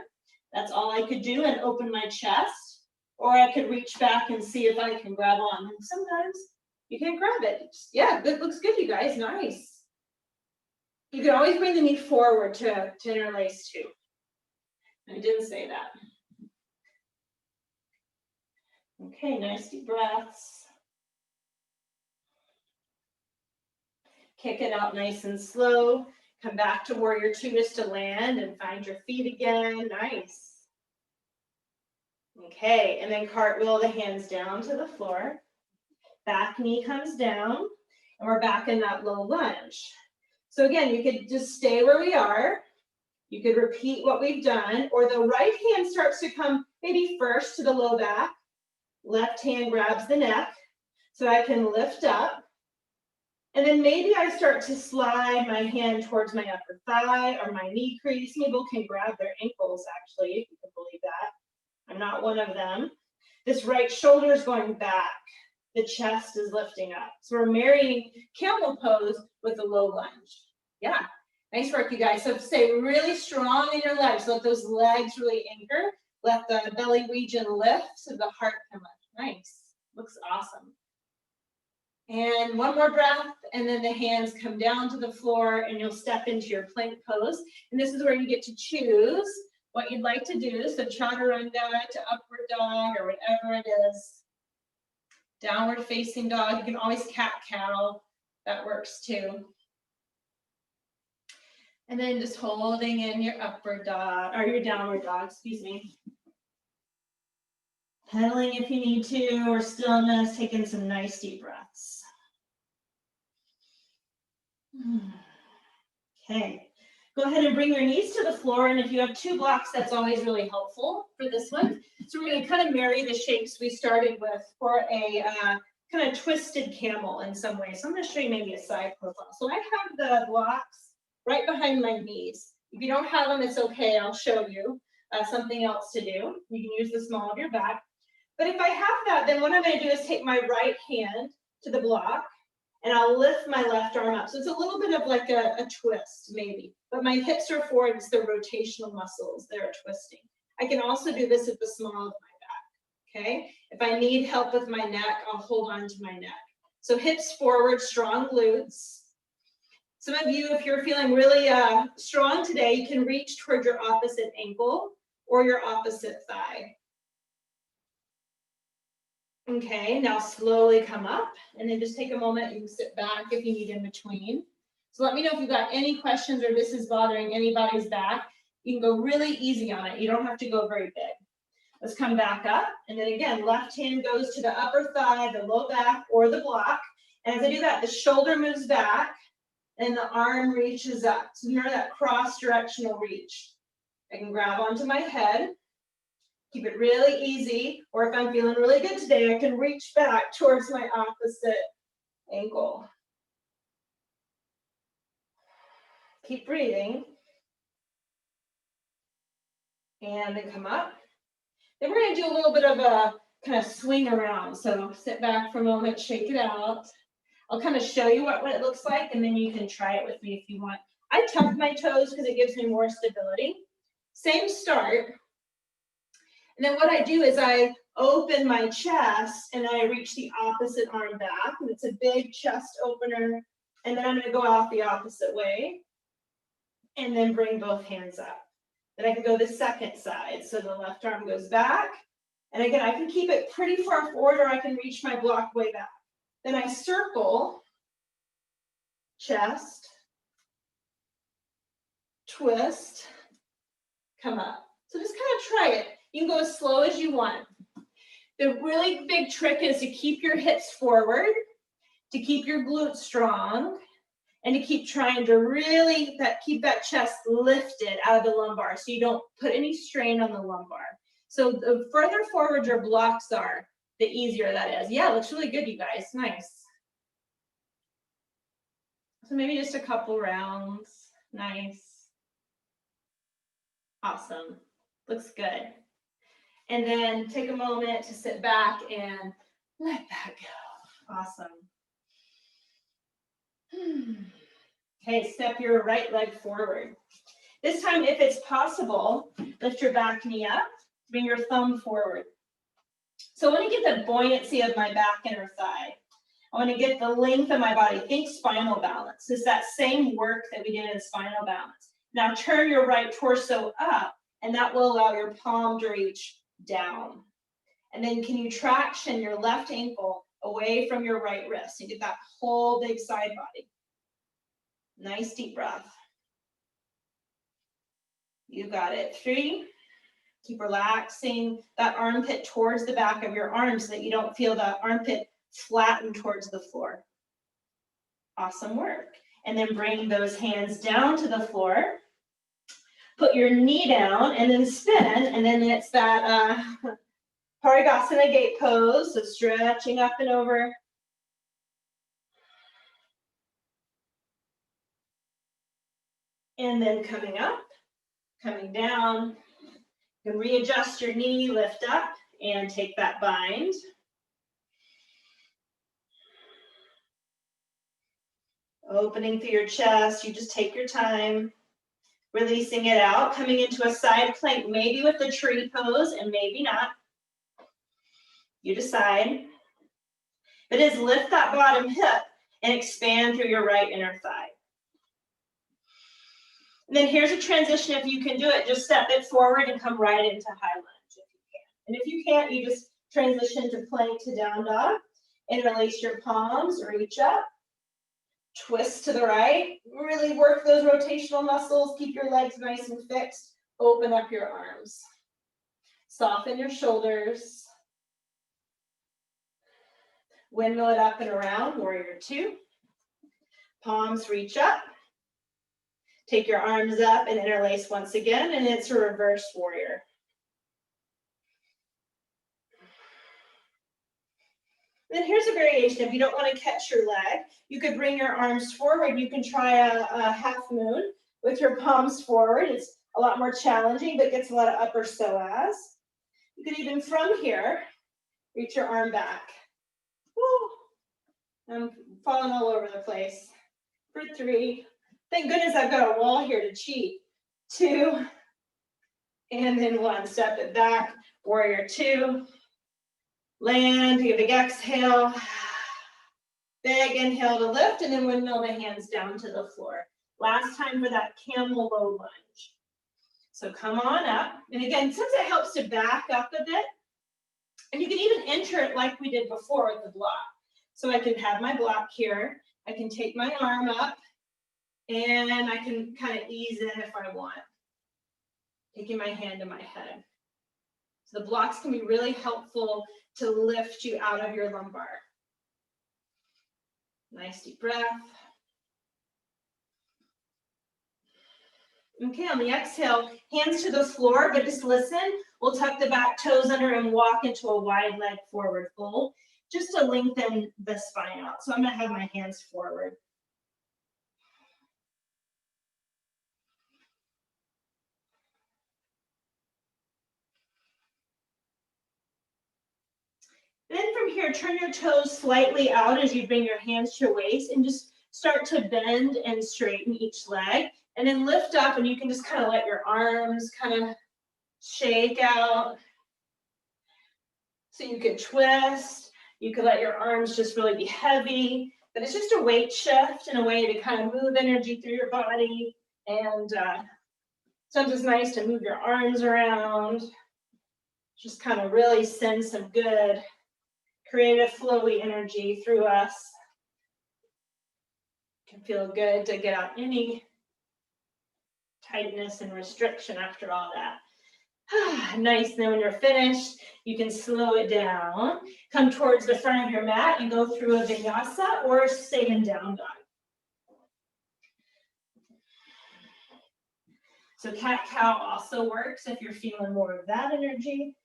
That's all I could do, and open my chest. Or I could reach back and see if I can grab on. And sometimes you can't grab it. Yeah, good, looks good, you guys, nice. You can always bring the knee forward to interlace too. I didn't say that. Okay, nice deep breaths. Kick it out nice and slow. Come back to warrior two just to land and find your feet again. Nice. Okay, and then cartwheel the hands down to the floor. Back knee comes down, and we're back in that low lunge. So again, you could just stay where we are. You could repeat what we've done, or the right hand starts to come maybe first to the low back. Left hand grabs the neck, so I can lift up. And then maybe I start to slide my hand towards my upper thigh or my knee crease. Some people can grab their ankles, actually, if you can believe that. I'm not one of them. This right shoulder is going back. The chest is lifting up. So we're marrying camel pose with a low lunge. Yeah, nice work, you guys. So stay really strong in your legs. Let those legs really anchor. Let the belly region lift so the heart come up. Nice. Looks awesome. And one more breath, and then the hands come down to the floor, and you'll step into your plank pose. And this is where you get to choose what you'd like to do. So chaturanga to upward dog or whatever it is. Downward facing dog. You can always cat-cow. That works too. And then just holding in your upward dog, or your downward dog, excuse me. Pedaling if you need to, or stillness, taking some nice deep breaths. Okay. Go ahead and bring your knees to the floor, and if you have 2 blocks, that's always really helpful for this one. So we're going to kind of marry the shapes we started with for a kind of twisted camel in some way. So I'm going to show you maybe a side profile. So I have the blocks right behind my knees. If you don't have them, it's okay. I'll show you something else to do. You can use the small of your back. But if I have that, then what I'm going to do is take my right hand to the block, and I'll lift my left arm up. So it's a little bit of like a twist, maybe. But my hips are forward, it's the rotational muscles that are twisting. I can also do this at the small of my back, okay? If I need help with my neck, I'll hold on to my neck. So hips forward, strong glutes. Some of you, if you're feeling really strong today, you can reach toward your opposite ankle or your opposite thigh. Okay, now slowly come up, and then just take a moment. You can sit back if you need in between. So let me know if you've got any questions or this is bothering anybody's back. You can go really easy on it. You don't have to go very big. Let's come back up, and then again, left hand goes to the upper thigh, the low back, or the block. And as I do that, the shoulder moves back, and the arm reaches up. So remember that cross-directional reach. I can grab onto my head. Keep it really easy, or if I'm feeling really good today, I can reach back towards my opposite ankle. Keep breathing. And then come up. Then we're going to do a little bit of a kind of swing around. So sit back for a moment, shake it out. I'll kind of show you what it looks like, and then you can try it with me if you want. I tuck my toes because it gives me more stability. Same start. And then what I do is I open my chest and I reach the opposite arm back, and it's a big chest opener. And then I'm going to go out the opposite way and then bring both hands up. Then I can go the second side. So the left arm goes back. And again, I can keep it pretty far forward, or I can reach my block way back. Then I circle, chest, twist, come up. So just kind of try it. You can go as slow as you want. The really big trick is to keep your hips forward, to keep your glutes strong, and to keep trying to really keep that chest lifted out of the lumbar so you don't put any strain on the lumbar. So the further forward your blocks are, the easier that is. Yeah, it looks really good, you guys. Nice. So maybe just a couple rounds. Nice. Awesome. Looks good. And then take a moment to sit back and let that go. Awesome. Okay, step your right leg forward. This time, if it's possible, lift your back knee up, bring your thumb forward. So I want to get the buoyancy of my back inner thigh. I want to get the length of my body. Think spinal balance. It's that same work that we did in spinal balance. Now turn your right torso up, and that will allow your palm to reach down. And then can you traction your left ankle away from your right wrist and get that whole big side body? Nice deep breath. You got it. 3. Keep relaxing that armpit towards the back of your arm so that you don't feel the armpit flatten towards the floor. Awesome work. And then bring those hands down to the floor. Put your knee down and then spin, and then it's that Parigasana gate pose, so stretching up and over. And then coming up, coming down. You can readjust your knee, lift up, and take that bind. Opening through your chest, you just take your time. Releasing it out, coming into a side plank, maybe with the tree pose and maybe not. You decide. It is lift that bottom hip and expand through your right inner thigh. And then here's a transition. If you can do it, just step it forward and come right into high lunge if you can. And if you can't, you just transition to plank to down dog and release your palms, reach up. Twist to the right, really work those rotational muscles, keep your legs nice and fixed, open up your arms. Soften your shoulders. Windmill it up and around, warrior 2. Palms reach up. Take your arms up and interlace once again, and it's a reverse warrior. Then here's a variation. If you don't want to catch your leg, you could bring your arms forward. You can try a half moon with your palms forward. It's a lot more challenging, but gets a lot of upper psoas. You could even from here, reach your arm back. Woo. I'm falling all over the place. For 3. Thank goodness I've got a wall here to cheat. 2. And then 1. Step it back. Warrior 2. Land, take a big exhale. Big inhale to lift, and then windmill the hands down to the floor. Last time for that camel low lunge. So come on up. And again, since it helps to back up a bit, and you can even enter it like we did before with the block. So I can have my block here. I can take my arm up, and I can kind of ease in if I want. Taking my hand to my head. So the blocks can be really helpful to lift you out of your lumbar. Nice deep breath. Okay, on the exhale, hands to the floor, but just listen. We'll tuck the back toes under and walk into a wide leg forward fold, just to lengthen the spine out. So I'm gonna have my hands forward. Then from here, turn your toes slightly out as you bring your hands to your waist and just start to bend and straighten each leg. And then lift up, and you can just kind of let your arms kind of shake out. So you could twist, you could let your arms just really be heavy, but it's just a weight shift and a way to kind of move energy through your body. And sometimes it's nice to move your arms around, just kind of really send some good creative flowy energy through us. It can feel good to get out any tightness and restriction after all that. Nice. Then when you're finished, you can slow it down. Come towards the front of your mat and go through a vinyasa or stay in down dog. So cat-cow also works if you're feeling more of that energy.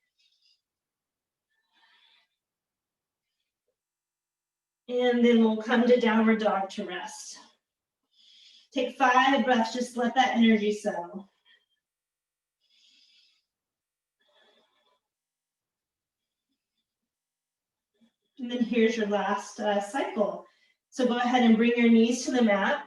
And then we'll come to downward dog to rest. Take 5 breaths, just let that energy settle. And then here's your last cycle. So go ahead and bring your knees to the mat.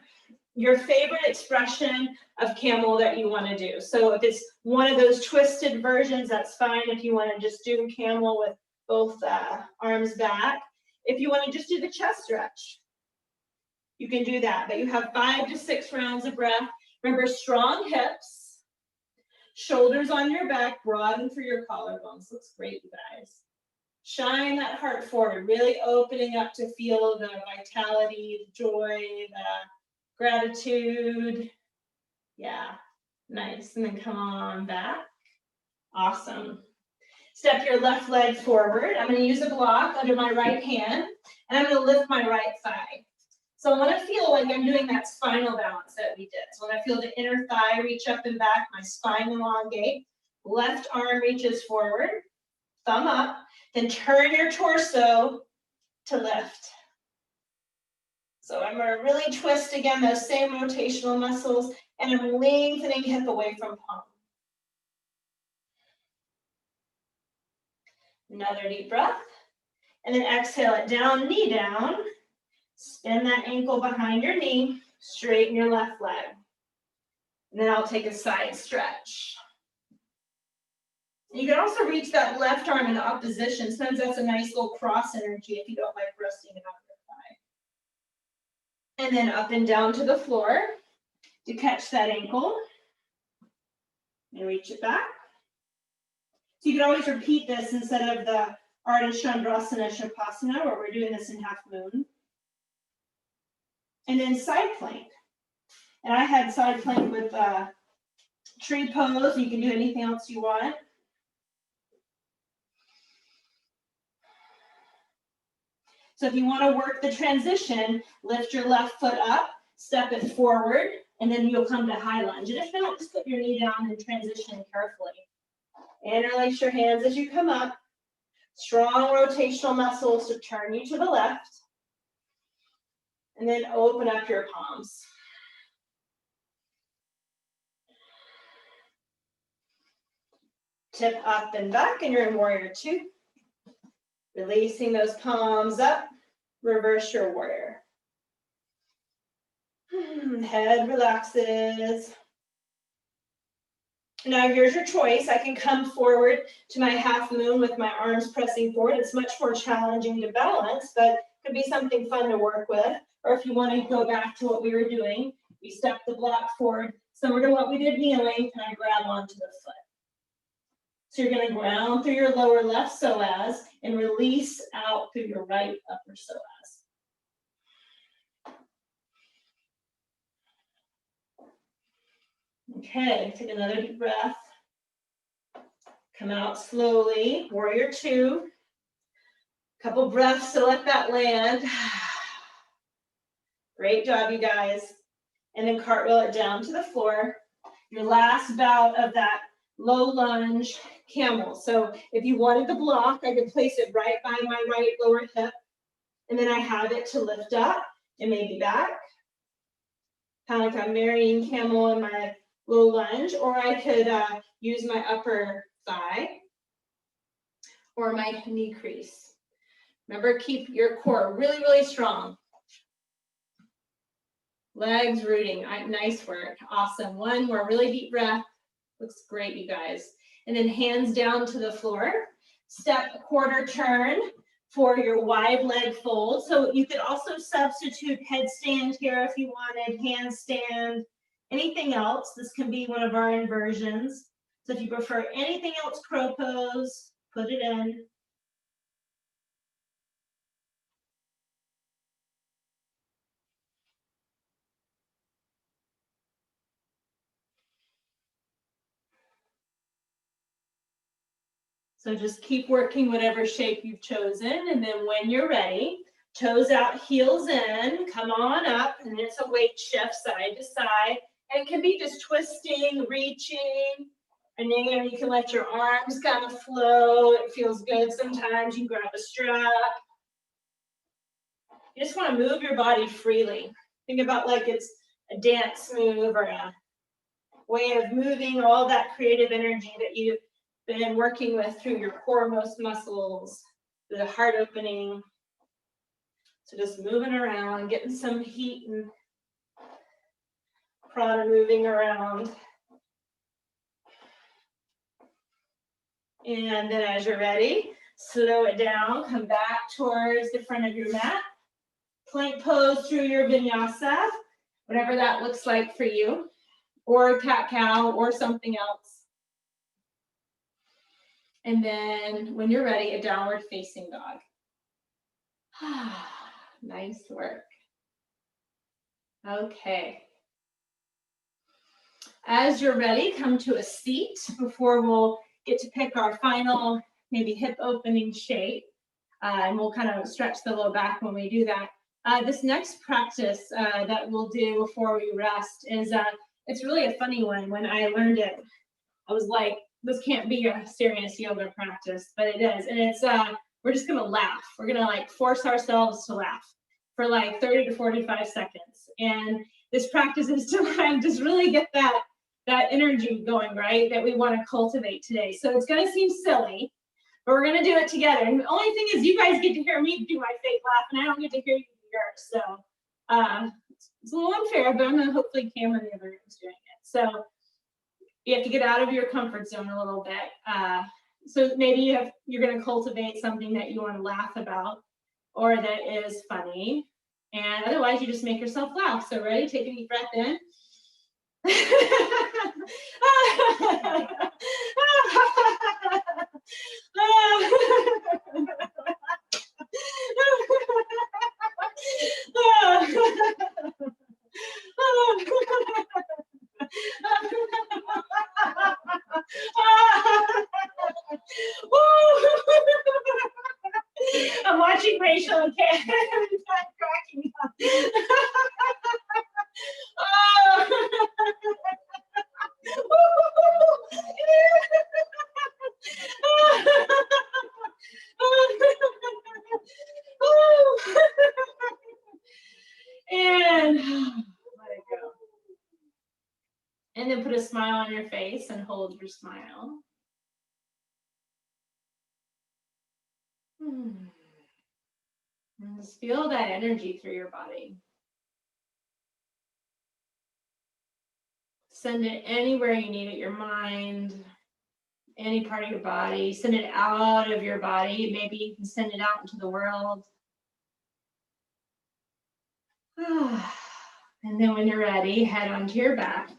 Your favorite expression of camel that you want to do. So if it's one of those twisted versions, that's fine. If you want to just do camel with both arms back. If you want to just do the chest stretch, you can do that. But you have 5 to 6 rounds of breath. Remember, strong hips, shoulders on your back, broaden for your collarbones. Looks great, you guys. Shine that heart forward, really opening up to feel the vitality, the joy, the gratitude. Yeah, nice. And then come on back. Awesome. Step your left leg forward. I'm going to use a block under my right hand, and I'm going to lift my right thigh. So I want to feel like I'm doing that spinal balance that we did. So when I feel the inner thigh reach up and back, my spine elongate, left arm reaches forward, thumb up, then turn your torso to lift. So I'm going to really twist again those same rotational muscles, and I'm lengthening hip away from palm. Another deep breath. And then exhale it down, knee down. Spin that ankle behind your knee, straighten your left leg. And then I'll take a side stretch. You can also reach that left arm in opposition. Sometimes that's a nice little cross energy if you don't like resting it on your thigh. And then up and down to the floor to catch that ankle. And reach it back. So you can always repeat this instead of the Ardha Chandrasana Shavasana, where we're doing this in half moon. And then side plank. And I had side plank with tree pose. You can do anything else you want. So if you want to work the transition, lift your left foot up, step it forward, and then you'll come to high lunge. And if not, just put your knee down and transition carefully. Interlace your hands as you come up. Strong rotational muscles to turn you to the left. And then open up your palms. Tip up and back, and you're in warrior two. Releasing those palms up, reverse your warrior. Head relaxes. Now here's your choice. I can come forward to my half moon with my arms pressing forward. It's much more challenging to balance, but could be something fun to work with. Or if you want to go back to what we were doing, we step the block forward, similar to what we did kneeling, and I grab onto the foot. So you're going to ground through your lower left psoas and release out through your right upper psoas. Okay, take another deep breath. Come out slowly, warrior two. Couple breaths to let that land. Great job, you guys. And then cartwheel it down to the floor. Your last bout of that low lunge camel. So if you wanted the block, I could place it right by my right lower hip. And then I have it to lift up and maybe back. Kind of like I'm marrying camel in my low lunge. Or I could use my upper thigh or my knee crease. Remember, keep your core really, really strong. Legs rooting. Nice work. Awesome. One more really deep breath. Looks great, you guys. And then hands down to the floor. Step quarter turn for your wide leg fold. So you could also substitute headstand here if you wanted, handstand, anything else. This can be one of our inversions. So if you prefer anything else, crow pose, put it in. So just keep working whatever shape you've chosen. And then when you're ready, toes out, heels in, come on up. And it's a weight shift side to side. And it can be just twisting, reaching. And then you can let your arms kind of flow. It feels good sometimes. You can grab a strap. You just want to move your body freely. Think about like it's a dance move or a way of moving all that creative energy that you've been working with through your core most muscles, the heart opening. So just moving around, getting some heat and prana moving around. And then as you're ready, slow it down, come back towards the front of your mat. Plank pose through your vinyasa, whatever that looks like for you, or cat-cow or something else. And then when you're ready, a downward facing dog. Nice work. Okay. As you're ready, come to a seat before we'll get to pick our final, maybe hip opening shape. And we'll kind of stretch the low back when we do that. This next practice that we'll do before we rest is, it's really a funny one. When I learned it, I was like, this can't be a serious yoga practice, but it is. And it's, we're just gonna laugh. We're gonna like force ourselves to laugh for like 30 to 45 seconds. And this practice is to like just really get that energy going, right? That we wanna cultivate today. So it's gonna seem silly, but we're gonna do it together. And the only thing is you guys get to hear me do my fake laugh and I don't get to hear you do yours. So it's a little unfair, but I'm gonna hopefully camera the other room's doing it. So you have to get out of your comfort zone a little bit. So maybe you're going to cultivate something that you want to laugh about or that is funny. And otherwise, you just make yourself laugh. So ready? Take a deep breath in. I'm watching Rachel and Karen cracking up. smile on your face and hold your smile. And just feel that energy through your body. Send it anywhere you need it, your mind, any part of your body. Send it out of your body. Maybe you can send it out into the world. And then when you're ready, head onto your back.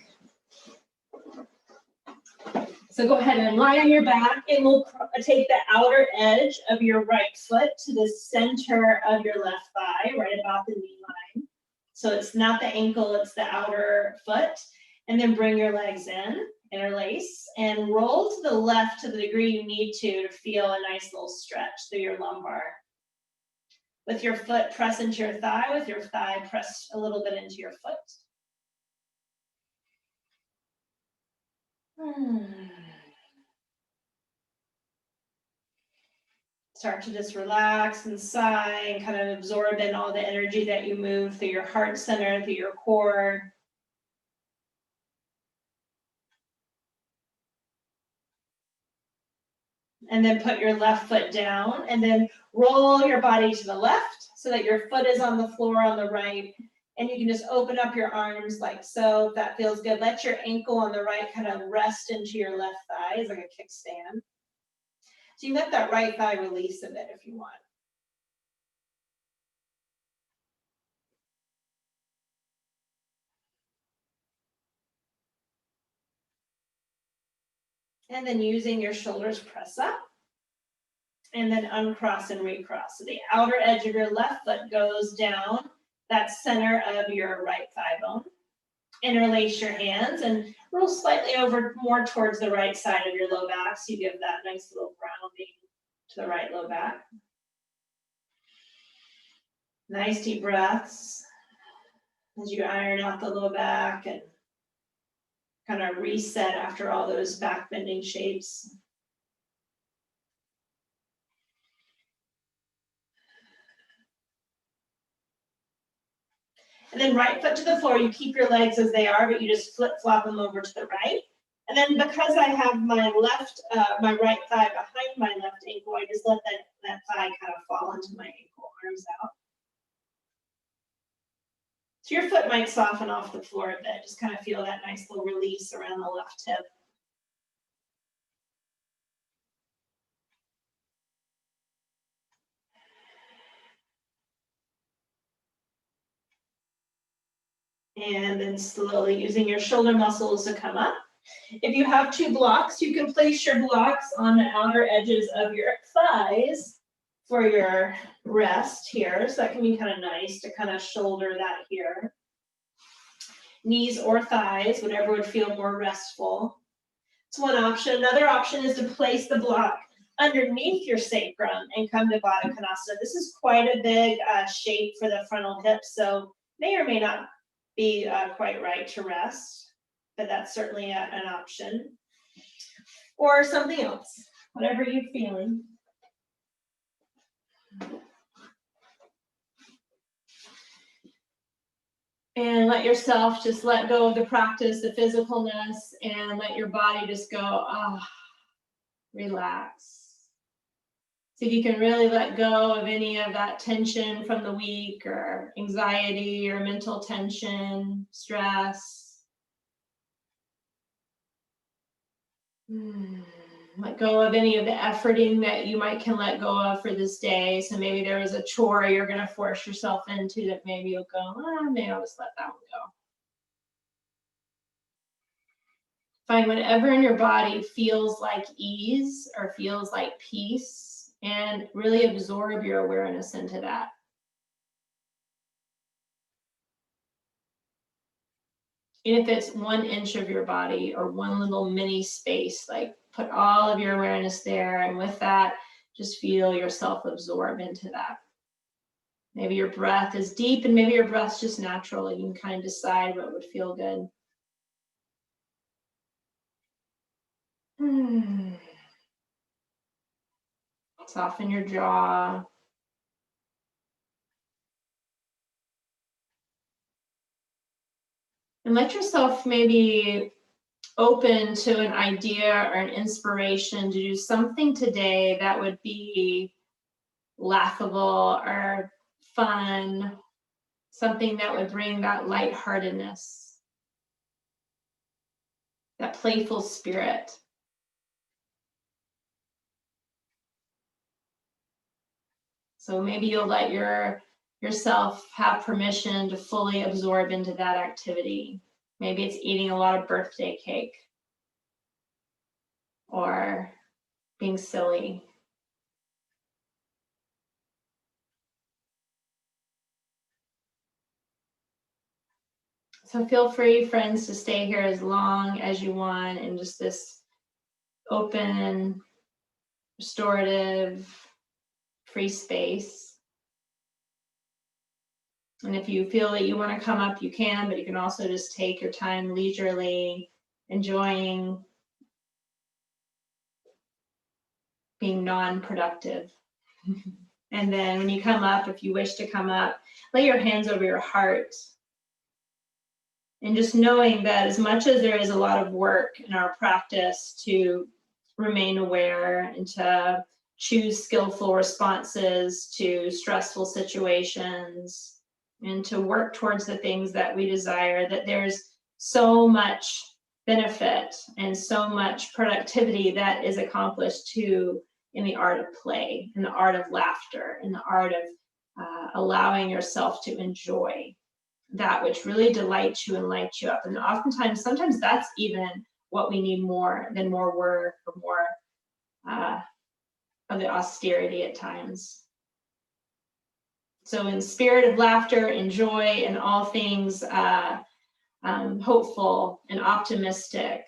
So go ahead and lie on your back, and we'll take the outer edge of your right foot to the center of your left thigh, right about the knee line. So it's not the ankle, it's the outer foot. And then bring your legs in, interlace, and roll to the left to the degree you need to feel a nice little stretch through your lumbar. With your foot, press into your thigh. With your thigh, press a little bit into your foot. Start to just relax and sigh and kind of absorb in all the energy that you move through your heart center, through your core. And then put your left foot down and then roll your body to the left so that your foot is on the floor on the right. And you can just open up your arms like so, if that feels good. Let your ankle on the right kind of rest into your left thigh as like a kickstand. So you let that right thigh release a bit if you want. And then using your shoulders, press up. And then uncross and recross. So the outer edge of your left foot goes down that center of your right thigh bone. Interlace your hands and roll slightly over more towards the right side of your low back, so you give that nice little grounding to the right low back. Nice deep breaths as you iron out the low back and kind of reset after all those back bending shapes. And then right foot to the floor, you keep your legs as they are, but you just flip-flop them over to the right. And then because I have my right thigh behind my left ankle, I just let that thigh kind of fall into my ankle, arms out. So your foot might soften off the floor a bit. Just kind of feel that nice little release around the left hip. And then slowly using your shoulder muscles to come up. If you have two blocks, you can place your blocks on the outer edges of your thighs for your rest here. So that can be kind of nice to kind of shoulder that here. Knees or thighs, whatever would feel more restful. It's one option. Another option is to place the block underneath your sacrum and come to Baddha Konasana. This is quite a big shape for the frontal hips, so may or may not be quite right to rest, but that's certainly an option. Or something else, whatever you're feeling. And let yourself just let go of the practice, the physicalness, and let your body just go, relax. See if you can really let go of any of that tension from the week or anxiety or mental tension, stress. Let go of any of the efforting that you can let go of for this day. So maybe there was a chore you're going to force yourself into that maybe you'll go, maybe I'll just let that one go. Find whatever in your body feels like ease or feels like peace, and really absorb your awareness into that. And if it's 1 inch of your body or one little mini space, like put all of your awareness there, and with that, just feel yourself absorb into that. Maybe your breath is deep and maybe your breath's just natural. You can kind of decide what would feel good. Soften your jaw. And let yourself maybe open to an idea or an inspiration to do something today that would be laughable or fun, something that would bring that lightheartedness, that playful spirit. So maybe you'll let yourself have permission to fully absorb into that activity. Maybe it's eating a lot of birthday cake or being silly. So feel free, friends, to stay here as long as you want in just this open, restorative, free space. And if you feel that you want to come up, you can, but you can also just take your time leisurely, enjoying being non-productive. And then when you come up, if you wish to come up, lay your hands over your heart. And just knowing that as much as there is a lot of work in our practice to remain aware and to choose skillful responses to stressful situations and to work towards the things that we desire, that there's so much benefit and so much productivity that is accomplished too in the art of play, in the art of laughter, in the art of allowing yourself to enjoy that which really delights you and lights you up. And oftentimes, sometimes that's even what we need more than more work or more of the austerity at times. So in spirit of laughter and joy and all things hopeful and optimistic,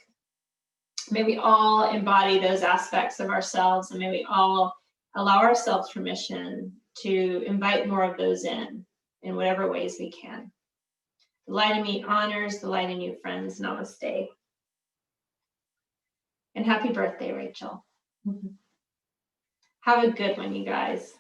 may we all embody those aspects of ourselves, and may we all allow ourselves permission to invite more of those in whatever ways we can. The light in me honors the light in you, friends. Namaste. And happy birthday, Rachel. Have a good one, you guys.